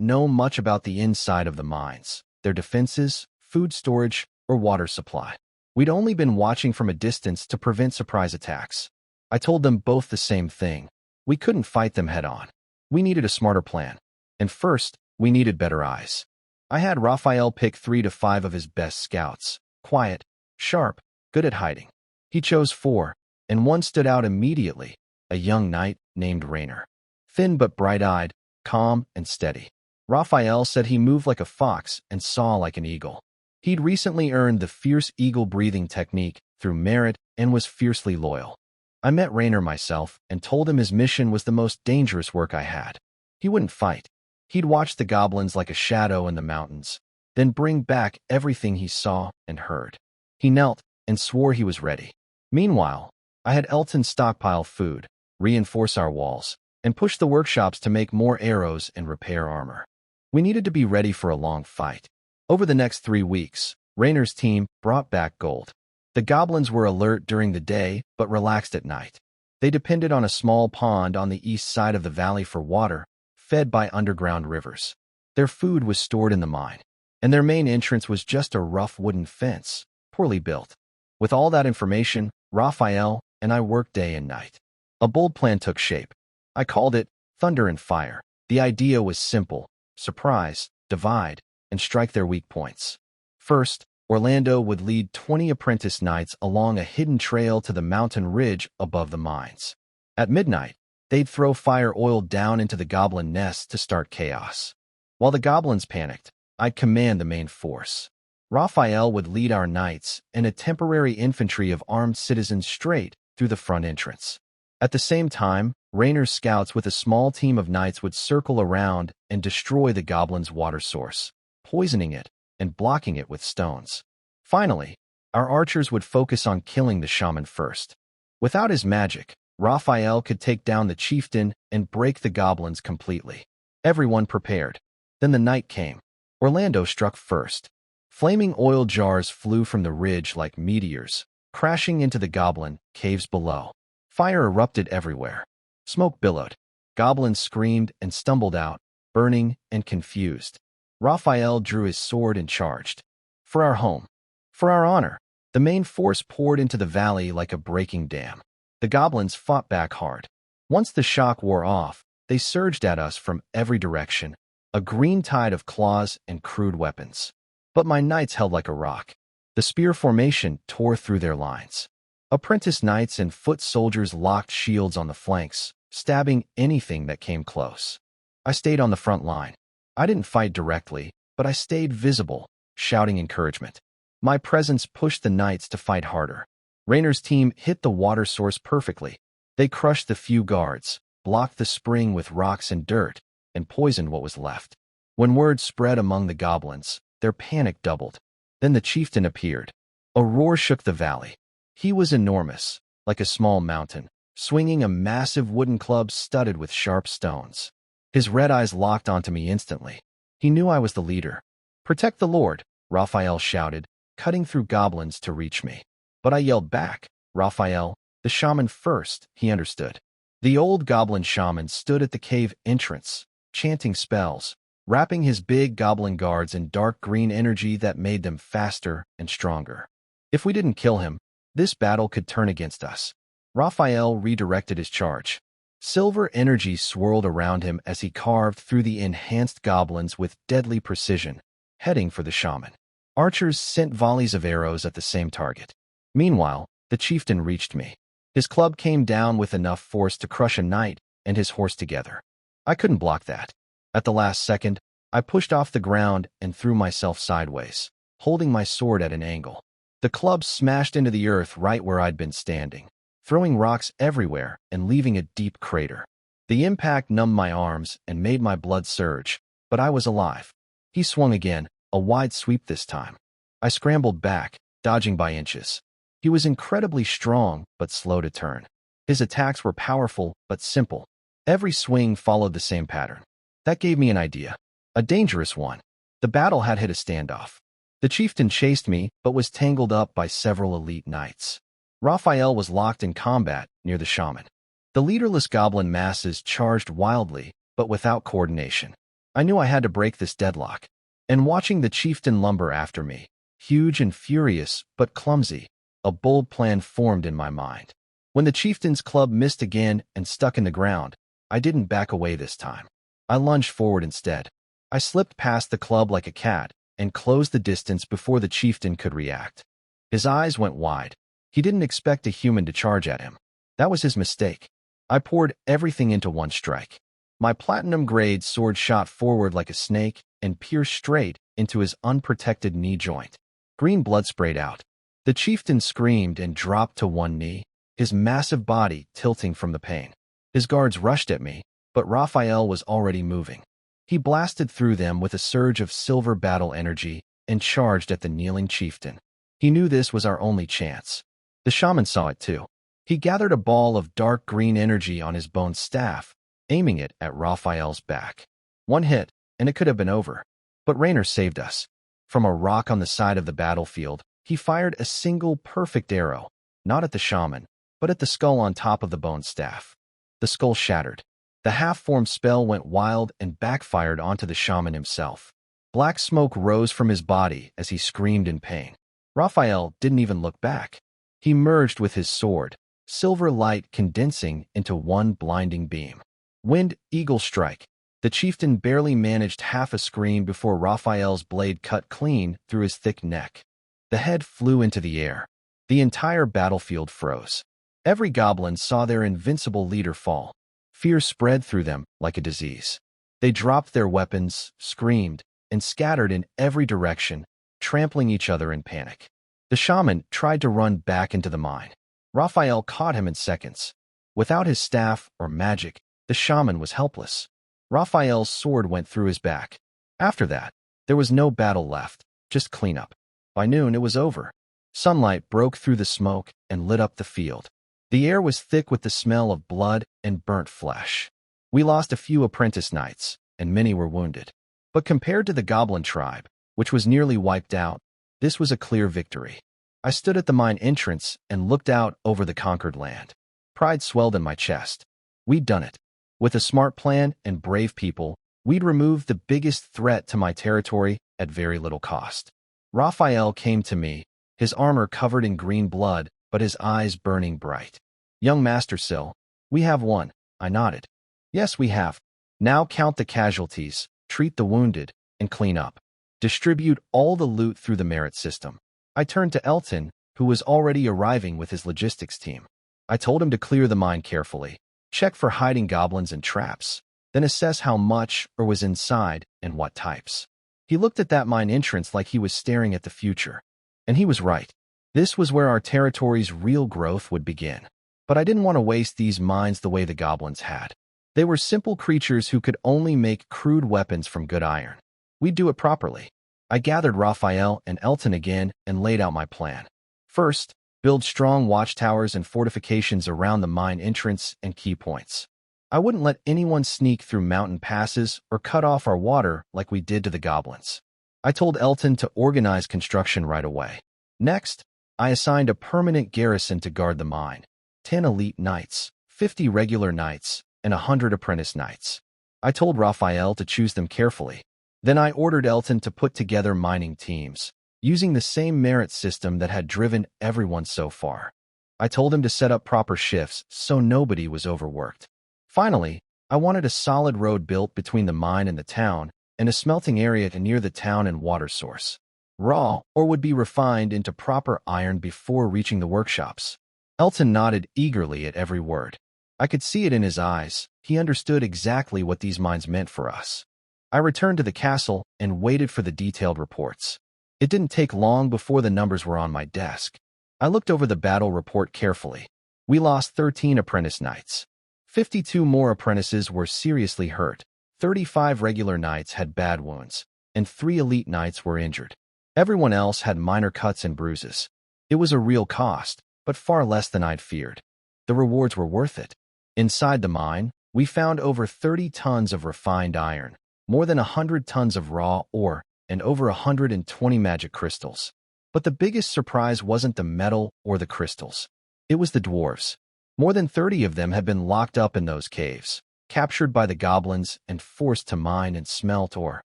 S1: know much about the inside of the mines, their defenses, food storage, or water supply. We'd only been watching from a distance to prevent surprise attacks. I told them both the same thing. We couldn't fight them head-on. We needed a smarter plan. And first, we needed better eyes. I had Raphael pick 3 to 5 of his best scouts. Quiet, sharp, good at hiding. He chose 4, and one stood out immediately, a young knight named Rainer. Thin but bright-eyed, calm and steady. Raphael said he moved like a fox and saw like an eagle. He'd recently earned the fierce eagle breathing technique through merit and was fiercely loyal. I met Rainer myself and told him his mission was the most dangerous work I had. He wouldn't fight. He'd watch the goblins like a shadow in the mountains, then bring back everything he saw and heard. He knelt and swore he was ready. Meanwhile, I had Elton stockpile food, reinforce our walls, and push the workshops to make more arrows and repair armor. We needed to be ready for a long fight. Over the next 3 weeks, Rainer's team brought back gold. The goblins were alert during the day, but relaxed at night. They depended on a small pond on the east side of the valley for water, fed by underground rivers. Their food was stored in the mine, and their main entrance was just a rough wooden fence, poorly built. With all that information, Raphael and I worked day and night. A bold plan took shape. I called it Thunder and Fire. The idea was simple: surprise, divide, and strike their weak points. First, Orlando would lead 20 apprentice knights along a hidden trail to the mountain ridge above the mines. At midnight, they'd throw fire oil down into the goblin nests to start chaos. While the goblins panicked, I'd command the main force. Raphael would lead our knights and a temporary infantry of armed citizens straight through the front entrance. At the same time, Rainer's scouts with a small team of knights would circle around and destroy the goblins' water source, poisoning it and blocking it with stones. Finally, our archers would focus on killing the shaman first. Without his magic, Raphael could take down the chieftain and break the goblins completely. Everyone prepared. Then the night came. Orlando struck first. Flaming oil jars flew from the ridge like meteors, crashing into the goblin caves below. Fire erupted everywhere. Smoke billowed. Goblins screamed and stumbled out, burning and confused. Raphael drew his sword and charged. For our home. For our honor. The main force poured into the valley like a breaking dam. The goblins fought back hard. Once the shock wore off, they surged at us from every direction, a green tide of claws and crude weapons. But my knights held like a rock. The spear formation tore through their lines. Apprentice knights and foot soldiers locked shields on the flanks, stabbing anything that came close. I stayed on the front line. I didn't fight directly, but I stayed visible, shouting encouragement. My presence pushed the knights to fight harder. Rainer's team hit the water source perfectly. They crushed the few guards, blocked the spring with rocks and dirt, and poisoned what was left. When word spread among the goblins, their panic doubled. Then the chieftain appeared. A roar shook the valley. He was enormous, like a small mountain, swinging a massive wooden club studded with sharp stones. His red eyes locked onto me instantly. He knew I was the leader. "Protect the Lord," Raphael shouted, cutting through goblins to reach me. But I yelled back, "Raphael, the shaman first," he understood. The old goblin shaman stood at the cave entrance, chanting spells, wrapping his big goblin guards in dark green energy that made them faster and stronger. If we didn't kill him, this battle could turn against us. Raphael redirected his charge. Silver energy swirled around him as he carved through the enhanced goblins with deadly precision, heading for the shaman. Archers sent volleys of arrows at the same target. Meanwhile, the chieftain reached me. His club came down with enough force to crush a knight and his horse together. I couldn't block that. At the last second, I pushed off the ground and threw myself sideways, holding my sword at an angle. The club smashed into the earth right where I'd been standing, throwing rocks everywhere and leaving a deep crater. The impact numbed my arms and made my blood surge, but I was alive. He swung again, a wide sweep this time. I scrambled back, dodging by inches. He was incredibly strong, but slow to turn. His attacks were powerful, but simple. Every swing followed the same pattern. That gave me an idea. A dangerous one. The battle had hit a standoff. The chieftain chased me, but was tangled up by several elite knights. Raphael was locked in combat near the shaman. The leaderless goblin masses charged wildly, but without coordination. I knew I had to break this deadlock. And watching the chieftain lumber after me, huge and furious, but clumsy, a bold plan formed in my mind. When the chieftain's club missed again and stuck in the ground, I didn't back away this time. I lunged forward instead. I slipped past the club like a cat and closed the distance before the chieftain could react. His eyes went wide. He didn't expect a human to charge at him. That was his mistake. I poured everything into one strike. My platinum-grade sword shot forward like a snake and pierced straight into his unprotected knee joint. Green blood sprayed out. The chieftain screamed and dropped to one knee, his massive body tilting from the pain. His guards rushed at me, but Raphael was already moving. He blasted through them with a surge of silver battle energy and charged at the kneeling chieftain. He knew this was our only chance. The shaman saw it too. He gathered a ball of dark green energy on his bone staff, aiming it at Raphael's back. One hit, and it could have been over. But Raynor saved us. From a rock on the side of the battlefield, he fired a single perfect arrow, not at the shaman, but at the skull on top of the bone staff. The skull shattered. The half-formed spell went wild and backfired onto the shaman himself. Black smoke rose from his body as he screamed in pain. Raphael didn't even look back. He merged with his sword, silver light condensing into one blinding beam. Wind eagle strike. The chieftain barely managed half a scream before Raphael's blade cut clean through his thick neck. The head flew into the air. The entire battlefield froze. Every goblin saw their invincible leader fall. Fear spread through them like a disease. They dropped their weapons, screamed, and scattered in every direction, trampling each other in panic. The shaman tried to run back into the mine. Raphael caught him in seconds. Without his staff or magic, the shaman was helpless. Raphael's sword went through his back. After that, there was no battle left, just cleanup. By noon, it was over. Sunlight broke through the smoke and lit up the field. The air was thick with the smell of blood and burnt flesh. We lost a few apprentice knights, and many were wounded. But compared to the goblin tribe, which was nearly wiped out, this was a clear victory. I stood at the mine entrance and looked out over the conquered land. Pride swelled in my chest. We'd done it. With a smart plan and brave people, we'd removed the biggest threat to my territory at very little cost. Raphael came to me, his armor covered in green blood, but his eyes burning bright. Young Master Sill, we have won, I nodded. Yes, we have. Now count the casualties, treat the wounded, and clean up. Distribute all the loot through the merit system. I turned to Elton, who was already arriving with his logistics team. I told him to clear the mine carefully, check for hiding goblins and traps, then assess how much or was inside and what types. He looked at that mine entrance like he was staring at the future. And he was right. This was where our territory's real growth would begin. But I didn't want to waste these mines the way the goblins had. They were simple creatures who could only make crude weapons from good iron. We'd do it properly. I gathered Raphael and Elton again and laid out my plan. First, build strong watchtowers and fortifications around the mine entrance and key points. I wouldn't let anyone sneak through mountain passes or cut off our water like we did to the goblins. I told Elton to organize construction right away. Next, I assigned a permanent garrison to guard the mine. 10 elite knights, 50 regular knights, and 100 apprentice knights. I told Raphael to choose them carefully. Then I ordered Elton to put together mining teams, using the same merit system that had driven everyone so far. I told him to set up proper shifts so nobody was overworked. Finally, I wanted a solid road built between the mine and the town, and a smelting area near the town and water source. Raw or would be refined into proper iron before reaching the workshops. Elton nodded eagerly at every word. I could see it in his eyes. He understood exactly what these mines meant for us. I returned to the castle and waited for the detailed reports. It didn't take long before the numbers were on my desk. I looked over the battle report carefully. We lost 13 apprentice knights, 52 more apprentices were seriously hurt, 35 regular knights had bad wounds, and 3 elite knights were injured. Everyone else had minor cuts and bruises. It was a real cost, but far less than I'd feared. The rewards were worth it. Inside the mine, we found over 30 tons of refined iron, more than 100 tons of raw ore, and over 120 magic crystals. But the biggest surprise wasn't the metal or the crystals. It was the dwarves. More than 30 of them had been locked up in those caves, captured by the goblins and forced to mine and smelt ore.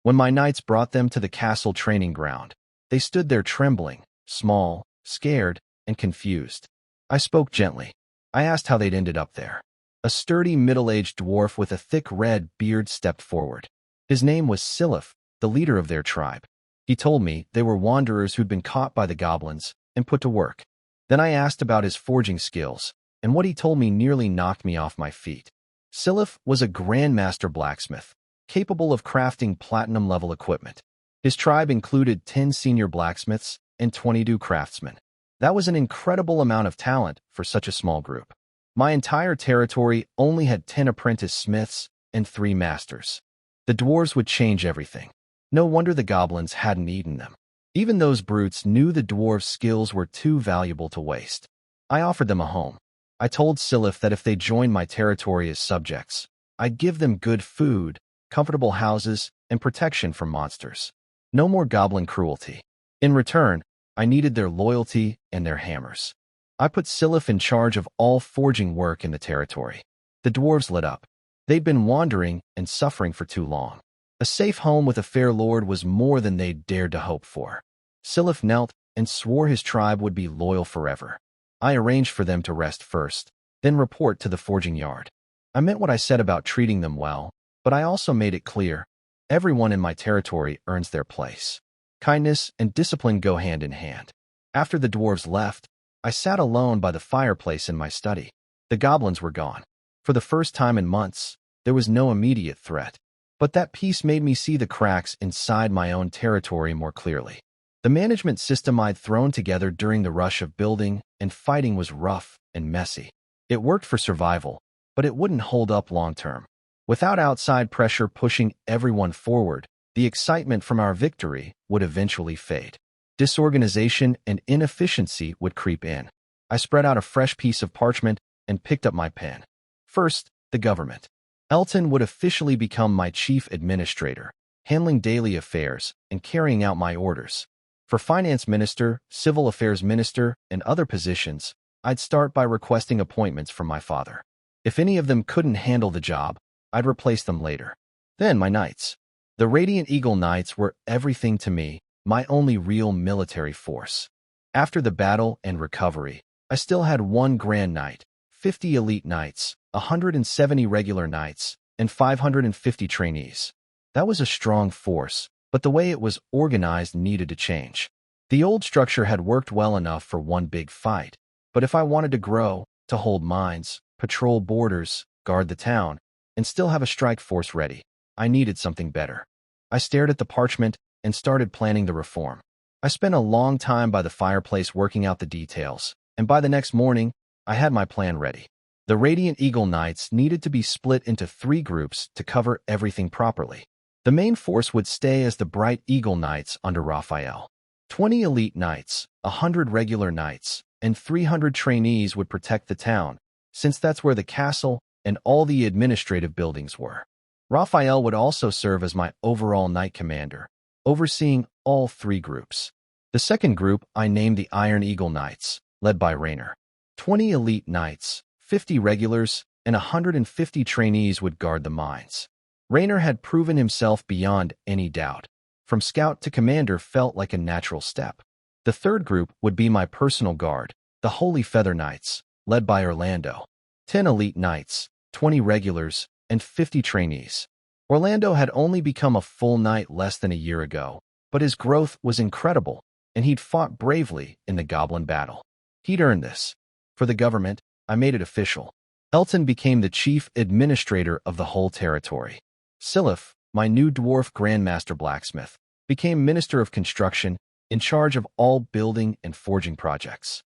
S1: When my knights brought them to the castle training ground, they stood there trembling, small, scared, and confused. I spoke gently. I asked how they'd ended up there. A sturdy, middle-aged dwarf with a thick red beard stepped forward. His name was Silif, the leader of their tribe. He told me they were wanderers who'd been caught by the goblins and put to work. Then I asked about his forging skills, and what he told me nearly knocked me off my feet. Silif was a grandmaster blacksmith, capable of crafting platinum-level equipment. His tribe included 10 senior blacksmiths and 22 craftsmen. That was an incredible amount of talent for such a small group. My entire territory only had 10 apprentice smiths and 3 masters. The dwarves would change everything. No wonder the goblins hadn't eaten them. Even those brutes knew the dwarves' skills were too valuable to waste. I offered them a home. I told Silif that if they joined my territory as subjects, I'd give them good food, comfortable houses, and protection from monsters. No more goblin cruelty. In return, I needed their loyalty and their hammers. I put Silif in charge of all forging work in the territory. The dwarves lit up. They'd been wandering and suffering for too long. A safe home with a fair lord was more than they'd dared to hope for. Silif knelt and swore his tribe would be loyal forever. I arranged for them to rest first, then report to the forging yard. I meant what I said about treating them well, but I also made it clear, everyone in my territory earns their place. Kindness and discipline go hand in hand. After the dwarves left, I sat alone by the fireplace in my study. The goblins were gone. For the first time in months, there was no immediate threat. But that peace made me see the cracks inside my own territory more clearly. The management system I'd thrown together during the rush of building and fighting was rough and messy. It worked for survival, but it wouldn't hold up long-term. Without outside pressure pushing everyone forward, the excitement from our victory would eventually fade. Disorganization and inefficiency would creep in. I spread out a fresh piece of parchment and picked up my pen. First, the government. Elton would officially become my chief administrator, handling daily affairs and carrying out my orders. For finance minister, civil affairs minister, and other positions, I'd start by requesting appointments from my father. If any of them couldn't handle the job, I'd replace them later. Then my knights. The Radiant Eagle Knights were everything to me, my only real military force. After the battle and recovery, I still had 1 Grand Knight, 50 elite knights, 170 regular knights, and 550 trainees. That was a strong force, but the way it was organized needed to change. The old structure had worked well enough for one big fight, but if I wanted to grow, to hold mines, patrol borders, guard the town, and still have a strike force ready, I needed something better. I stared at the parchment and started planning the reform. I spent a long time by the fireplace working out the details, and by the next morning, I had my plan ready. The Radiant Eagle Knights needed to be split into 3 groups to cover everything properly. The main force would stay as the Bright Eagle Knights under Raphael. 20 elite knights, 100 regular knights, and 300 trainees would protect the town, since that's where the castle and all the administrative buildings were. Raphael would also serve as my overall knight commander, overseeing all 3 groups. The second group I named the Iron Eagle Knights, led by Raynor. 20 elite knights, 50 regulars, and 150 trainees would guard the mines. Raynor had proven himself beyond any doubt. From scout to commander felt like a natural step. The third group would be my personal guard, the Holy Feather Knights, led by Orlando. 10 elite knights, 20 regulars, and 50 trainees. Orlando had only become a full knight less than a year ago, but his growth was incredible, and he'd fought bravely in the goblin battle. He'd earned this. For the government, I made it official. Elton became the chief administrator of the whole territory. Silif, my new dwarf grandmaster blacksmith, became minister of construction, in charge of all building and forging projects.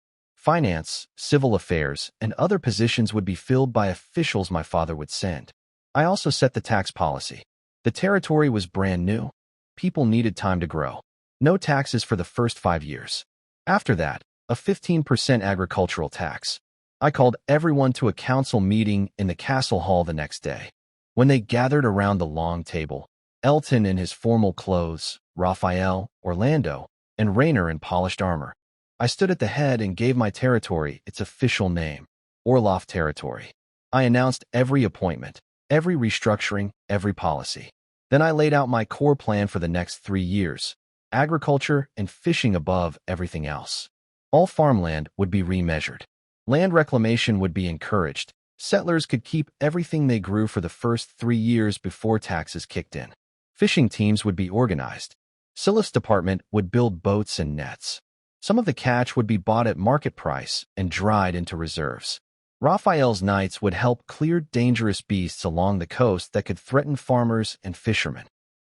S1: Finance, civil affairs, and other positions would be filled by officials my father would send. I also set the tax policy. The territory was brand new. People needed time to grow. No taxes for the first 5 years. After that, a 15% agricultural tax. I called everyone to a council meeting in the castle hall the next day. When they gathered around the long table, Elton in his formal clothes, Raphael, Orlando, and Rainer in polished armor, I stood at the head and gave my territory its official name, Orlof Territory. I announced every appointment, every restructuring, every policy. Then I laid out my core plan for the next 3 years, agriculture and fishing above everything else. All farmland would be remeasured. Land reclamation would be encouraged. Settlers could keep everything they grew for the first 3 years before taxes kicked in. Fishing teams would be organized. Silif's department would build boats and nets. Some of the catch would be bought at market price and dried into reserves. Raphael's knights would help clear dangerous beasts along the coast that could threaten farmers and fishermen.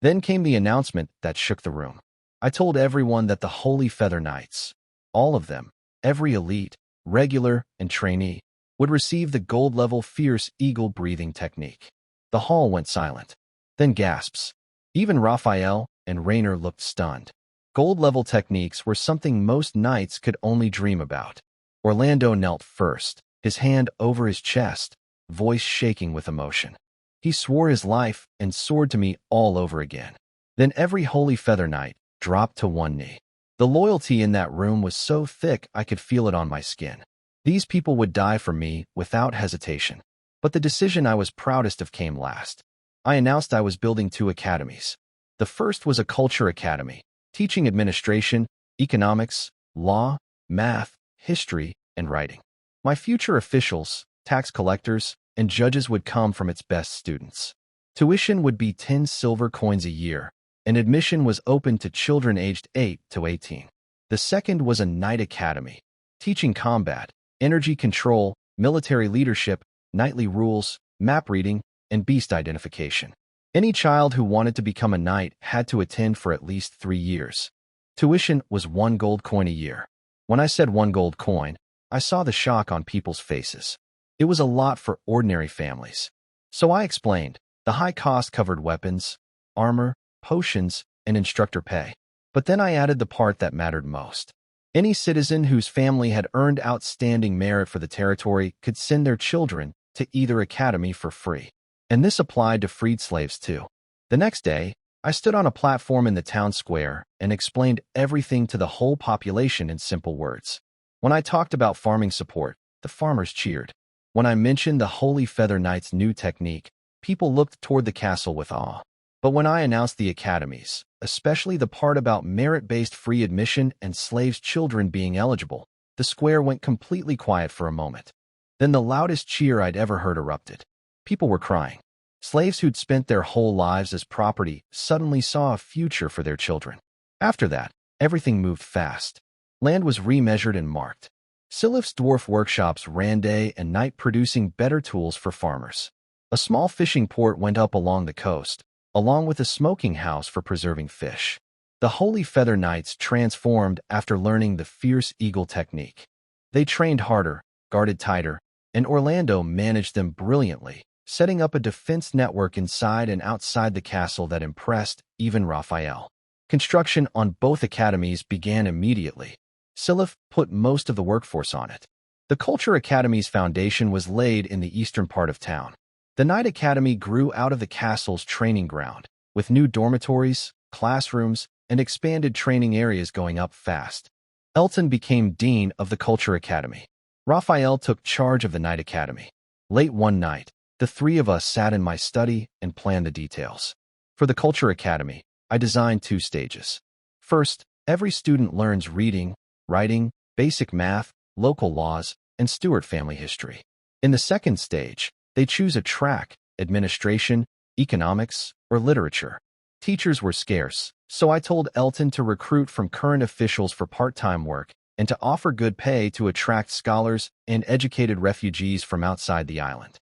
S1: Then came the announcement that shook the room. I told everyone that the Holy Feather Knights, all of them, every elite, regular, and trainee, would receive the gold-level Fierce Eagle breathing technique. The hall went silent. Then gasps. Even Raphael and Rainer looked stunned. Gold-level techniques were something most knights could only dream about. Orlando knelt first, his hand over his chest, voice shaking with emotion. He swore his life and swore to me all over again. Then every Holy Feather Knight dropped to one knee. The loyalty in that room was so thick I could feel it on my skin. These people would die for me without hesitation. But the decision I was proudest of came last. I announced I was building 2 academies. The first was a culture academy, teaching administration, economics, law, math, history, and writing. My future officials, tax collectors, and judges would come from its best students. Tuition would be 10 silver coins a year, and admission was open to children aged 8 to 18. The second was a Knight Academy, teaching combat, energy control, military leadership, knightly rules, map reading, and beast identification. Any child who wanted to become a knight had to attend for at least 3 years. Tuition was 1 gold coin a year. When I said 1 gold coin, I saw the shock on people's faces. It was a lot for ordinary families. So I explained, the high cost covered weapons, armor, potions, and instructor pay. But then I added the part that mattered most. Any citizen whose family had earned outstanding merit for the territory could send their children to either academy for free. And this applied to freed slaves too. The next day, I stood on a platform in the town square and explained everything to the whole population in simple words. When I talked about farming support, the farmers cheered. When I mentioned the Holy Feather Knight's new technique, people looked toward the castle with awe. But when I announced the academies, especially the part about merit-based free admission and slaves' children being eligible, the square went completely quiet for a moment. Then the loudest cheer I'd ever heard erupted. People were crying. Slaves who'd spent their whole lives as property suddenly saw a future for their children. After that, everything moved fast. Land was remeasured and marked. Silif's dwarf workshops ran day and night producing better tools for farmers. A small fishing port went up along the coast, along with a smoking house for preserving fish. The Holy Feather Knights transformed after learning the Fierce Eagle technique. They trained harder, guarded tighter, and Orlando managed them brilliantly, setting up a defense network inside and outside the castle that impressed even Raphael. Construction on both academies began immediately. Silif put most of the workforce on it. The Culture Academy's foundation was laid in the eastern part of town. The Knight Academy grew out of the castle's training ground, with new dormitories, classrooms, and expanded training areas going up fast. Elton became dean of the Culture Academy. Raphael took charge of the Knight Academy. Late one night, the 3 of us sat in my study and planned the details. For the Culture Academy, I designed 2 stages. First, every student learns reading, writing, basic math, local laws, and Stuart family history. In the second stage, they choose a track, administration, economics, or literature. Teachers were scarce, so I told Elton to recruit from current officials for part-time work and to offer good pay to attract scholars and educated refugees from outside the island.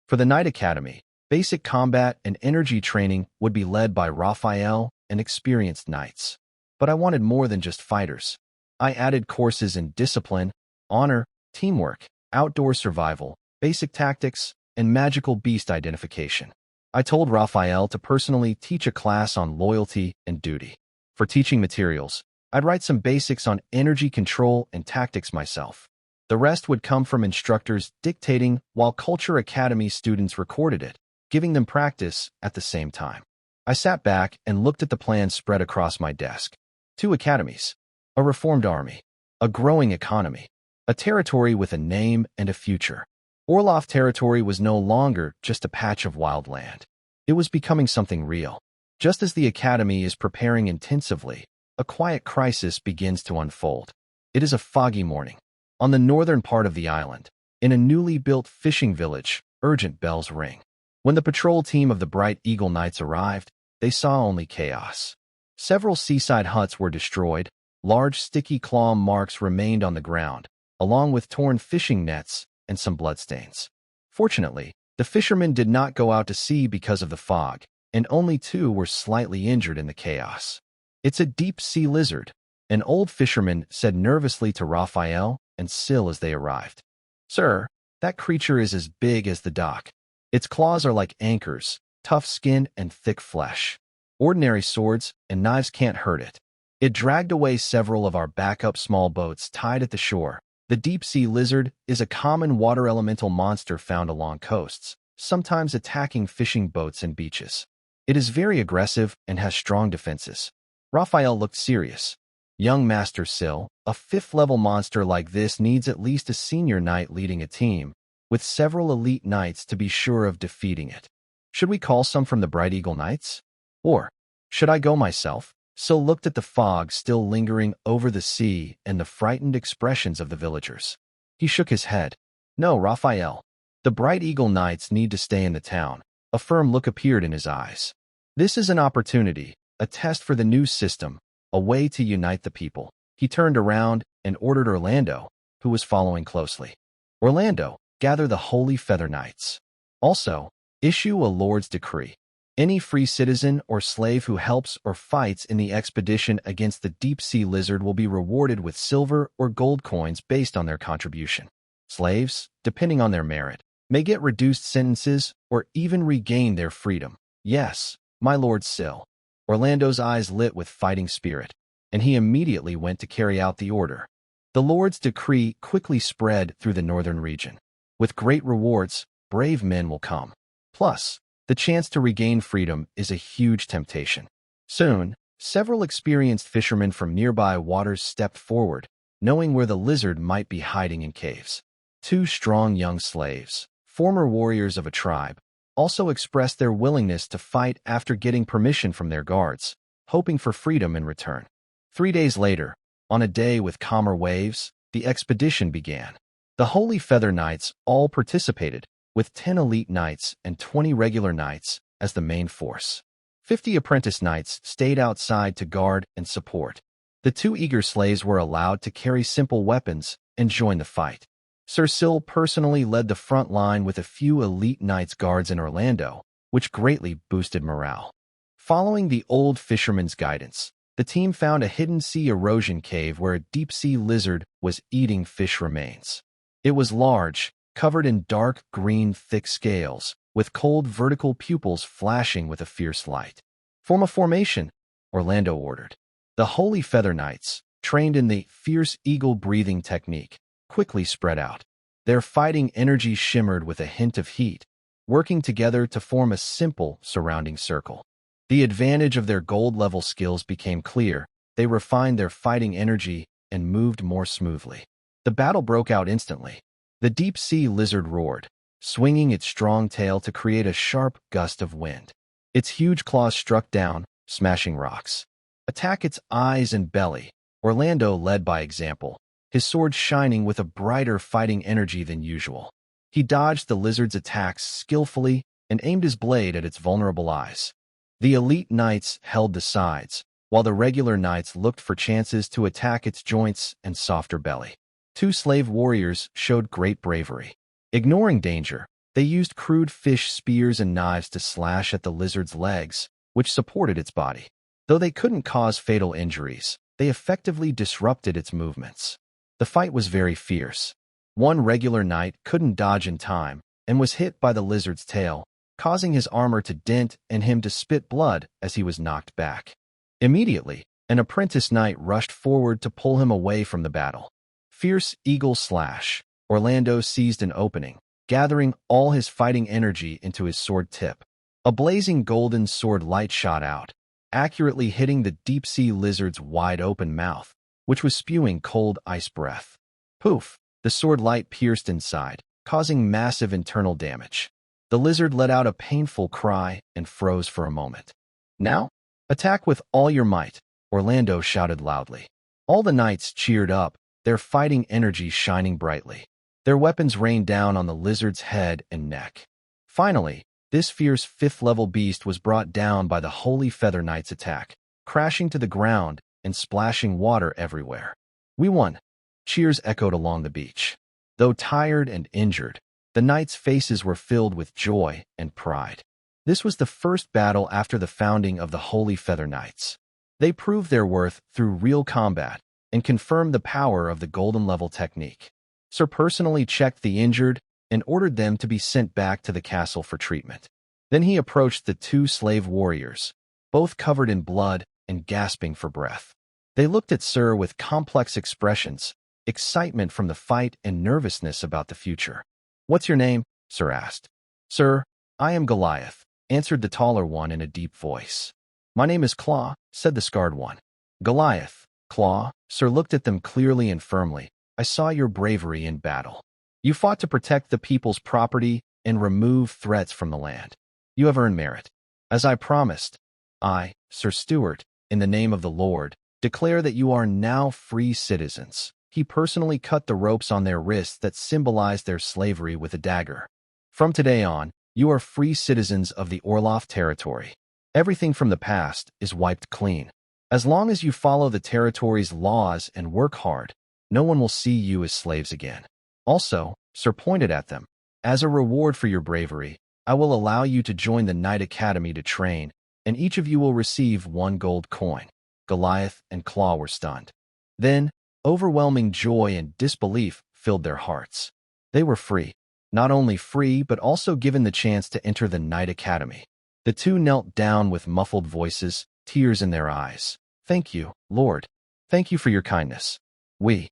S1: For the Knight Academy, basic combat and energy training would be led by Raphael and experienced knights. But I wanted more than just fighters. I added courses in discipline, honor, teamwork, outdoor survival, basic tactics, and magical beast identification. I told Raphael to personally teach a class on loyalty and duty. For teaching materials, I'd write some basics on energy control and tactics myself. The rest would come from instructors dictating while Culture Academy students recorded it, giving them practice at the same time. I sat back and looked at the plans spread across my desk. 2 academies, a reformed army, a growing economy, a territory with a name and a future. Orlof territory was no longer just a patch of wild land. It was becoming something real. Just as the academy is preparing intensively, a quiet crisis begins to unfold. It is a foggy morning. On the northern part of the island, in a newly built fishing village, urgent bells ring. When the patrol team of the Bright Eagle Knights arrived, they saw only chaos. Several seaside huts were destroyed, large sticky claw marks remained on the ground, along with torn fishing nets and some bloodstains. Fortunately, the fishermen did not go out to sea because of the fog, and only 2 were slightly injured in the chaos. "It's a deep-sea lizard," an old fisherman said nervously to Raphael and Syl as they arrived. "Sir, that creature is as big as the dock. Its claws are like anchors, tough skin and thick flesh. Ordinary swords and knives can't hurt it." It dragged away several of our backup small boats tied at the shore. The deep-sea lizard is a common water elemental monster found along coasts, sometimes attacking fishing boats and beaches. It is very aggressive and has strong defenses. Raphael looked serious. "Young Master Syl, a 5th-level monster like this needs at least a senior knight leading a team, with several elite knights to be sure of defeating it. Should we call some from the Bright Eagle Knights? Or should I go myself?" Syl looked at the fog still lingering over the sea and the frightened expressions of the villagers. He shook his head. "No, Raphael. The Bright Eagle Knights need to stay in the town." A firm look appeared in his eyes. "This is an opportunity, a test for the new system, a way to unite the people." He turned around and ordered Orlando, who was following closely. "Orlando, gather the Holy Feather Knights. Also, issue a Lord's decree. Any free citizen or slave who helps or fights in the expedition against the deep-sea lizard will be rewarded with silver or gold coins based on their contribution. Slaves, depending on their merit, may get reduced sentences or even regain their freedom." "Yes, my Lord Syl." Orlando's eyes lit with fighting spirit, and he immediately went to carry out the order. The Lord's decree quickly spread through the northern region. With great rewards, brave men will come. Plus, the chance to regain freedom is a huge temptation. Soon, several experienced fishermen from nearby waters stepped forward, knowing where the lizard might be hiding in caves. 2 strong young slaves, former warriors of a tribe, also expressed their willingness to fight after getting permission from their guards, hoping for freedom in return. 3 days later, on a day with calmer waves, the expedition began. The Holy Feather Knights all participated, with 10 elite knights and 20 regular knights as the main force. 50 apprentice knights stayed outside to guard and support. The 2 eager slaves were allowed to carry simple weapons and join the fight. Sir Syl personally led the front line with a few elite knights guards in Orlando, which greatly boosted morale. Following the old fisherman's guidance, the team found a hidden sea erosion cave where a deep-sea lizard was eating fish remains. It was large, covered in dark green thick scales, with cold vertical pupils flashing with a fierce light. "Form a formation," Orlando ordered. The Holy Feather Knights, trained in the fierce eagle breathing technique, quickly spread out. Their fighting energy shimmered with a hint of heat, working together to form a simple surrounding circle. The advantage of their gold-level skills became clear. They refined their fighting energy and moved more smoothly. The battle broke out instantly. The deep-sea lizard roared, swinging its strong tail to create a sharp gust of wind. Its huge claws struck down, smashing rocks. "Attack its eyes and belly," Orlando led by example, his sword shining with a brighter fighting energy than usual. He dodged the lizard's attacks skillfully and aimed his blade at its vulnerable eyes. The elite knights held the sides, while the regular knights looked for chances to attack its joints and softer belly. 2 slave warriors showed great bravery. Ignoring danger, they used crude fish spears and knives to slash at the lizard's legs, which supported its body. Though they couldn't cause fatal injuries, they effectively disrupted its movements. The fight was very fierce. One regular knight couldn't dodge in time and was hit by the lizard's tail, causing his armor to dent and him to spit blood as he was knocked back. Immediately, an apprentice knight rushed forward to pull him away from the battle. Fierce eagle slash. Orlando seized an opening, gathering all his fighting energy into his sword tip. A blazing golden sword light shot out, accurately hitting the deep-sea lizard's wide-open mouth, which was spewing cold ice breath. Poof! The sword light pierced inside, causing massive internal damage. The lizard let out a painful cry and froze for a moment. Now, attack with all your might, Orlando shouted loudly. All the knights cheered up, their fighting energy shining brightly. Their weapons rained down on the lizard's head and neck. Finally, this fierce fifth-level beast was brought down by the Holy Feather Knight's attack, crashing to the ground and splashing water everywhere. We won! Cheers echoed along the beach. Though tired and injured, the knights' faces were filled with joy and pride. This was the first battle after the founding of the Holy Feather Knights. They proved their worth through real combat and confirmed the power of the golden level technique. Sir personally checked the injured and ordered them to be sent back to the castle for treatment. Then he approached the two slave warriors, both covered in blood and gasping for breath. They looked at Sir with complex expressions, excitement from the fight and nervousness about the future. "What's your name?" Sir asked. "Sir, I am Goliath," answered the taller one in a deep voice. "My name is Claw," said the scarred one. "Goliath, Claw," Sir looked at them clearly and firmly. "I saw your bravery in battle. You fought to protect the people's property and remove threats from the land. You have earned merit. As I promised, I, Sir Stuart, in the name of the Lord, declare that you are now free citizens." He personally cut the ropes on their wrists that symbolized their slavery with a dagger. "From today on, you are free citizens of the Orlof territory. Everything from the past is wiped clean. As long as you follow the territory's laws and work hard, no one will see you as slaves again. Also," Sir pointed at them, "as a reward for your bravery, I will allow you to join the Knight Academy to train, and each of you will receive 1 gold coin." Goliath and Claw were stunned. Then, overwhelming joy and disbelief filled their hearts. They were free. Not only free, but also given the chance to enter the Knight Academy. The two knelt down with muffled voices, tears in their eyes. "Thank you, Lord. Thank you for your kindness. We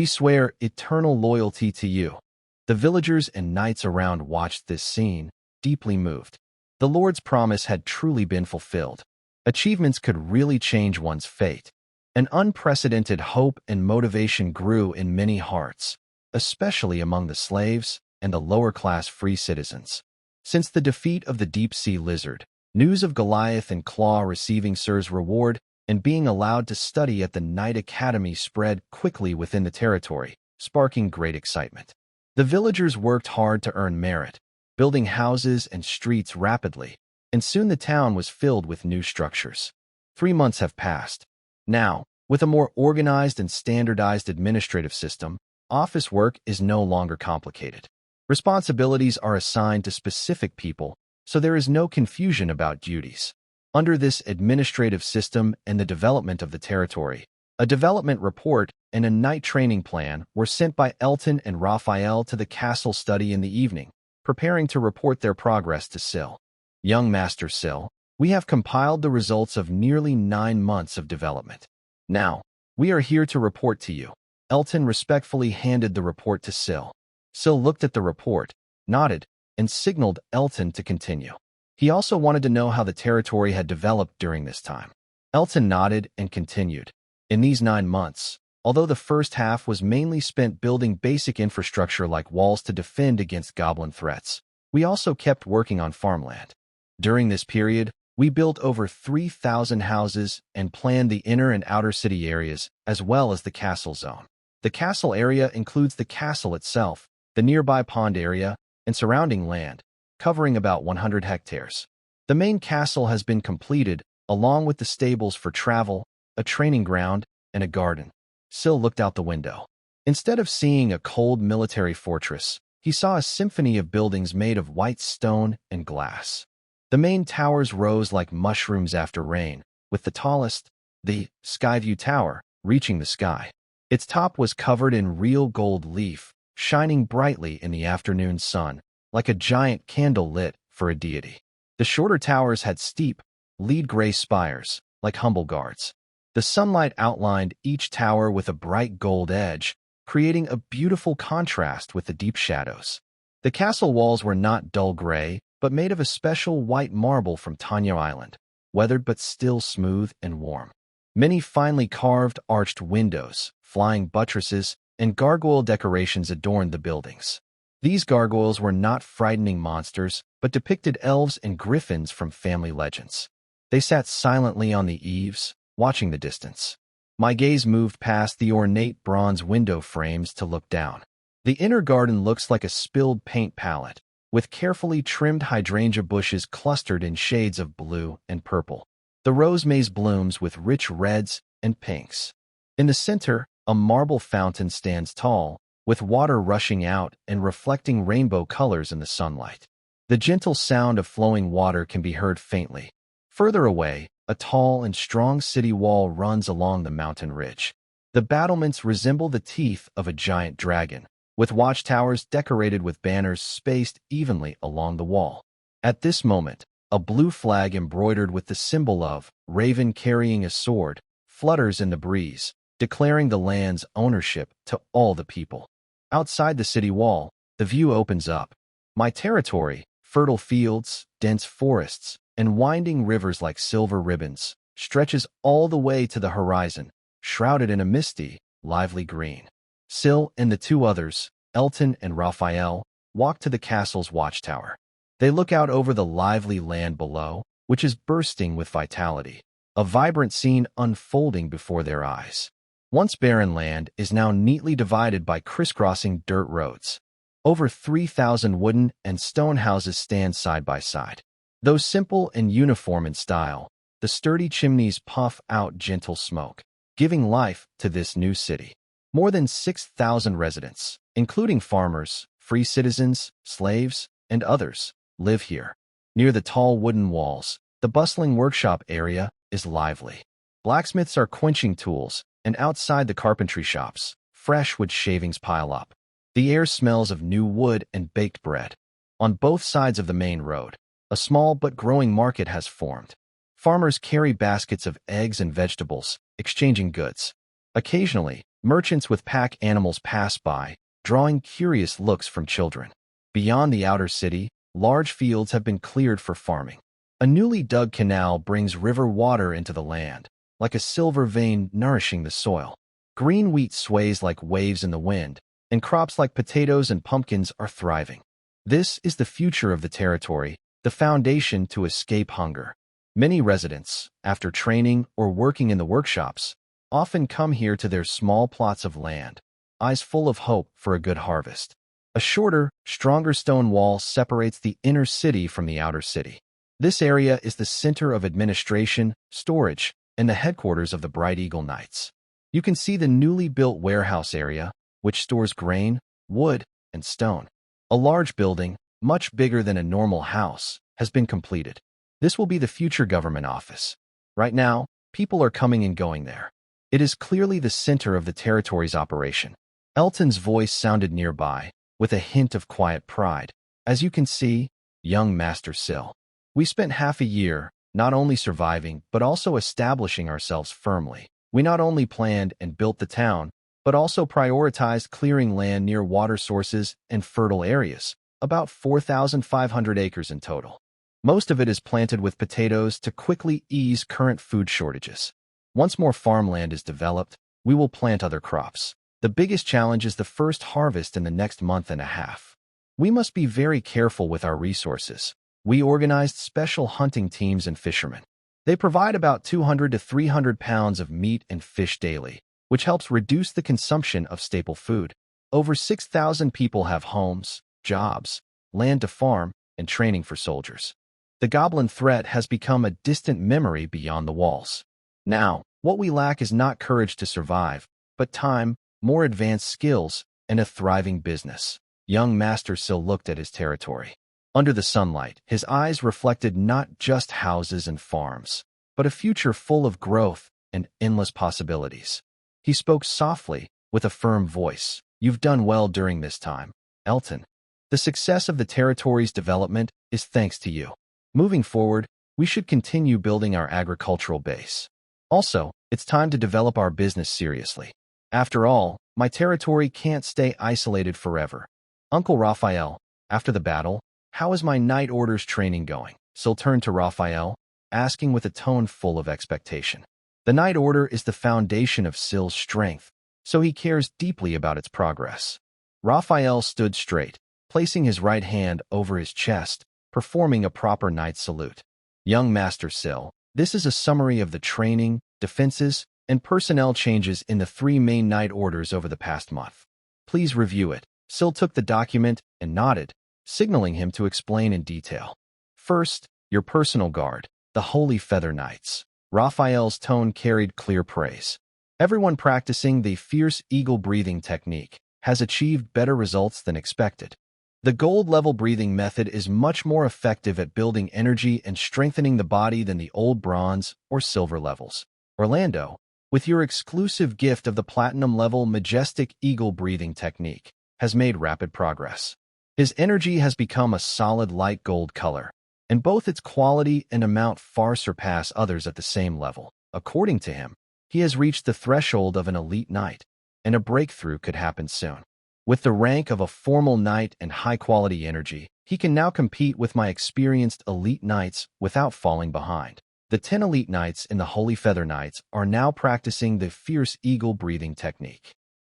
S1: swear eternal loyalty to you." The villagers and knights around watched this scene, deeply moved. The Lord's promise had truly been fulfilled. Achievements could really change one's fate. An unprecedented hope and motivation grew in many hearts, especially among the slaves and the lower-class free citizens. Since the defeat of the deep-sea lizard, news of Goliath and Claw receiving Sir's reward and being allowed to study at the Knight Academy spread quickly within the territory, sparking great excitement. The villagers worked hard to earn merit, building houses and streets rapidly, and soon the town was filled with new structures. 3 months have passed. Now, with a more organized and standardized administrative system, office work is no longer complicated. Responsibilities are assigned to specific people, so there is no confusion about duties. Under this administrative system and the development of the territory, a development report and a night training plan were sent by Elton and Raphael to the castle study in the evening, preparing to report their progress to Syl. "Young Master Syl, we have compiled the results of nearly 9 months of development. Now, we are here to report to you." Elton respectfully handed the report to Syl. Syl looked at the report, nodded, and signaled Elton to continue. He also wanted to know how the territory had developed during this time. Elton nodded and continued. "In these 9 months, although the first half was mainly spent building basic infrastructure like walls to defend against goblin threats, we also kept working on farmland. During this period, we built over 3,000 houses and planned the inner and outer city areas, as well as the castle zone. The castle area includes the castle itself, the nearby pond area, and surrounding land, covering about 100 hectares. The main castle has been completed, along with the stables for travel, a training ground, and a garden." Syl looked out the window. Instead of seeing a cold military fortress, he saw a symphony of buildings made of white stone and glass. The main towers rose like mushrooms after rain, with the tallest, the Skyview Tower, reaching the sky. Its top was covered in real gold leaf, shining brightly in the afternoon sun, like a giant candle lit for a deity. The shorter towers had steep, lead-gray spires, like humble guards. The sunlight outlined each tower with a bright gold edge, creating a beautiful contrast with the deep shadows. The castle walls were not dull gray, but made of a special white marble from Tanya Island, weathered but still smooth and warm. Many finely carved arched windows, flying buttresses, and gargoyle decorations adorned the buildings. These gargoyles were not frightening monsters, but depicted elves and griffins from family legends. They sat silently on the eaves, watching the distance. My gaze moved past the ornate bronze window frames to look down. The inner garden looks like a spilled paint palette, with carefully trimmed hydrangea bushes clustered in shades of blue and purple. The rose maze blooms with rich reds and pinks. In the center, a marble fountain stands tall, with water rushing out and reflecting rainbow colors in the sunlight. The gentle sound of flowing water can be heard faintly. Further away, a tall and strong city wall runs along the mountain ridge. The battlements resemble the teeth of a giant dragon, with watchtowers decorated with banners spaced evenly along the wall. At this moment, a blue flag embroidered with the symbol of raven carrying a sword flutters in the breeze, declaring the land's ownership to all the people. Outside the city wall, the view opens up. My territory, fertile fields, dense forests, and winding rivers like silver ribbons, stretches all the way to the horizon, shrouded in a misty, lively green. Syl and the two others, Elton and Raphael, walk to the castle's watchtower. They look out over the lively land below, which is bursting with vitality, a vibrant scene unfolding before their eyes. Once barren land is now neatly divided by crisscrossing dirt roads. Over 3,000 wooden and stone houses stand side by side. Though simple and uniform in style, the sturdy chimneys puff out gentle smoke, giving life to this new city. More than 6,000 residents, including farmers, free citizens, slaves, and others, live here. Near the tall wooden walls, the bustling workshop area is lively. Blacksmiths are quenching tools, and outside the carpentry shops, fresh wood shavings pile up. The air smells of new wood and baked bread. On both sides of the main road, a small but growing market has formed. Farmers carry baskets of eggs and vegetables, exchanging goods. Occasionally, merchants with pack animals pass by, drawing curious looks from children. Beyond the outer city, large fields have been cleared for farming. A newly dug canal brings river water into the land, like a silver vein nourishing the soil. Green wheat sways like waves in the wind, and crops like potatoes and pumpkins are thriving. This is the future of the territory, the foundation to escape hunger. Many residents, after training or working in the workshops, often come here to their small plots of land, eyes full of hope for a good harvest. A shorter, stronger stone wall separates the inner city from the outer city. This area is the center of administration, storage, and the headquarters of the Bright Eagle Knights. You can see the newly built warehouse area, which stores grain, wood, and stone. A large building, much bigger than a normal house, has been completed. This will be the future government office. Right now, people are coming and going there. It is clearly the center of the territory's operation. Elton's voice sounded nearby, with a hint of quiet pride. As you can see, young Master Syl, we spent half a year, not only surviving, but also establishing ourselves firmly. We not only planned and built the town, but also prioritized clearing land near water sources and fertile areas, about 4,500 acres in total. Most of it is planted with potatoes to quickly ease current food shortages. Once more farmland is developed, we will plant other crops. The biggest challenge is the first harvest in the next month and a half. We must be very careful with our resources. We organized special hunting teams and fishermen. They provide about 200 to 300 pounds of meat and fish daily, which helps reduce the consumption of staple food. Over 6,000 people have homes, jobs, land to farm, and training for soldiers. The goblin threat has become a distant memory beyond the walls. Now, what we lack is not courage to survive, but time, more advanced skills, and a thriving business. Young Master Syl looked at his territory. Under the sunlight, his eyes reflected not just houses and farms, but a future full of growth and endless possibilities. He spoke softly, with a firm voice. You've done well during this time, Elton. The success of the territory's development is thanks to you. Moving forward, we should continue building our agricultural base. Also, it's time to develop our business seriously. After all, my territory can't stay isolated forever. Uncle Raphael, after the battle, how is my Knight Order's training going? Syl turned to Raphael, asking with a tone full of expectation. The Knight Order is the foundation of Syl's strength, so he cares deeply about its progress. Raphael stood straight, placing his right hand over his chest, performing a proper knight salute. Young Master Syl, this is a summary of the training, defenses, and personnel changes in the 3 main Knight Orders over the past month. Please review it. Syl took the document and nodded, signaling him to explain in detail. First, your personal guard, the Holy Feather Knights. Raphael's tone carried clear praise. Everyone practicing the fierce eagle breathing technique has achieved better results than expected. The gold-level breathing method is much more effective at building energy and strengthening the body than the old bronze or silver levels. Orlando, with your exclusive gift of the platinum-level majestic eagle breathing technique, has made rapid progress. His energy has become a solid light gold color, and both its quality and amount far surpass others at the same level. According to him, he has reached the threshold of an elite knight, and a breakthrough could happen soon. With the rank of a formal knight and high-quality energy, he can now compete with my experienced elite knights without falling behind. The 10 elite knights in the Holy Feather Knights are now practicing the fierce eagle breathing technique.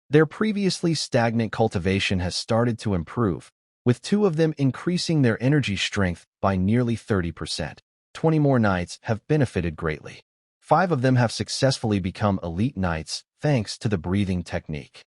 S1: Their previously stagnant cultivation has started to improve, with 2 of them increasing their energy strength by nearly 30%. 20 more knights have benefited greatly. 5 of them have successfully become elite knights thanks to the breathing technique.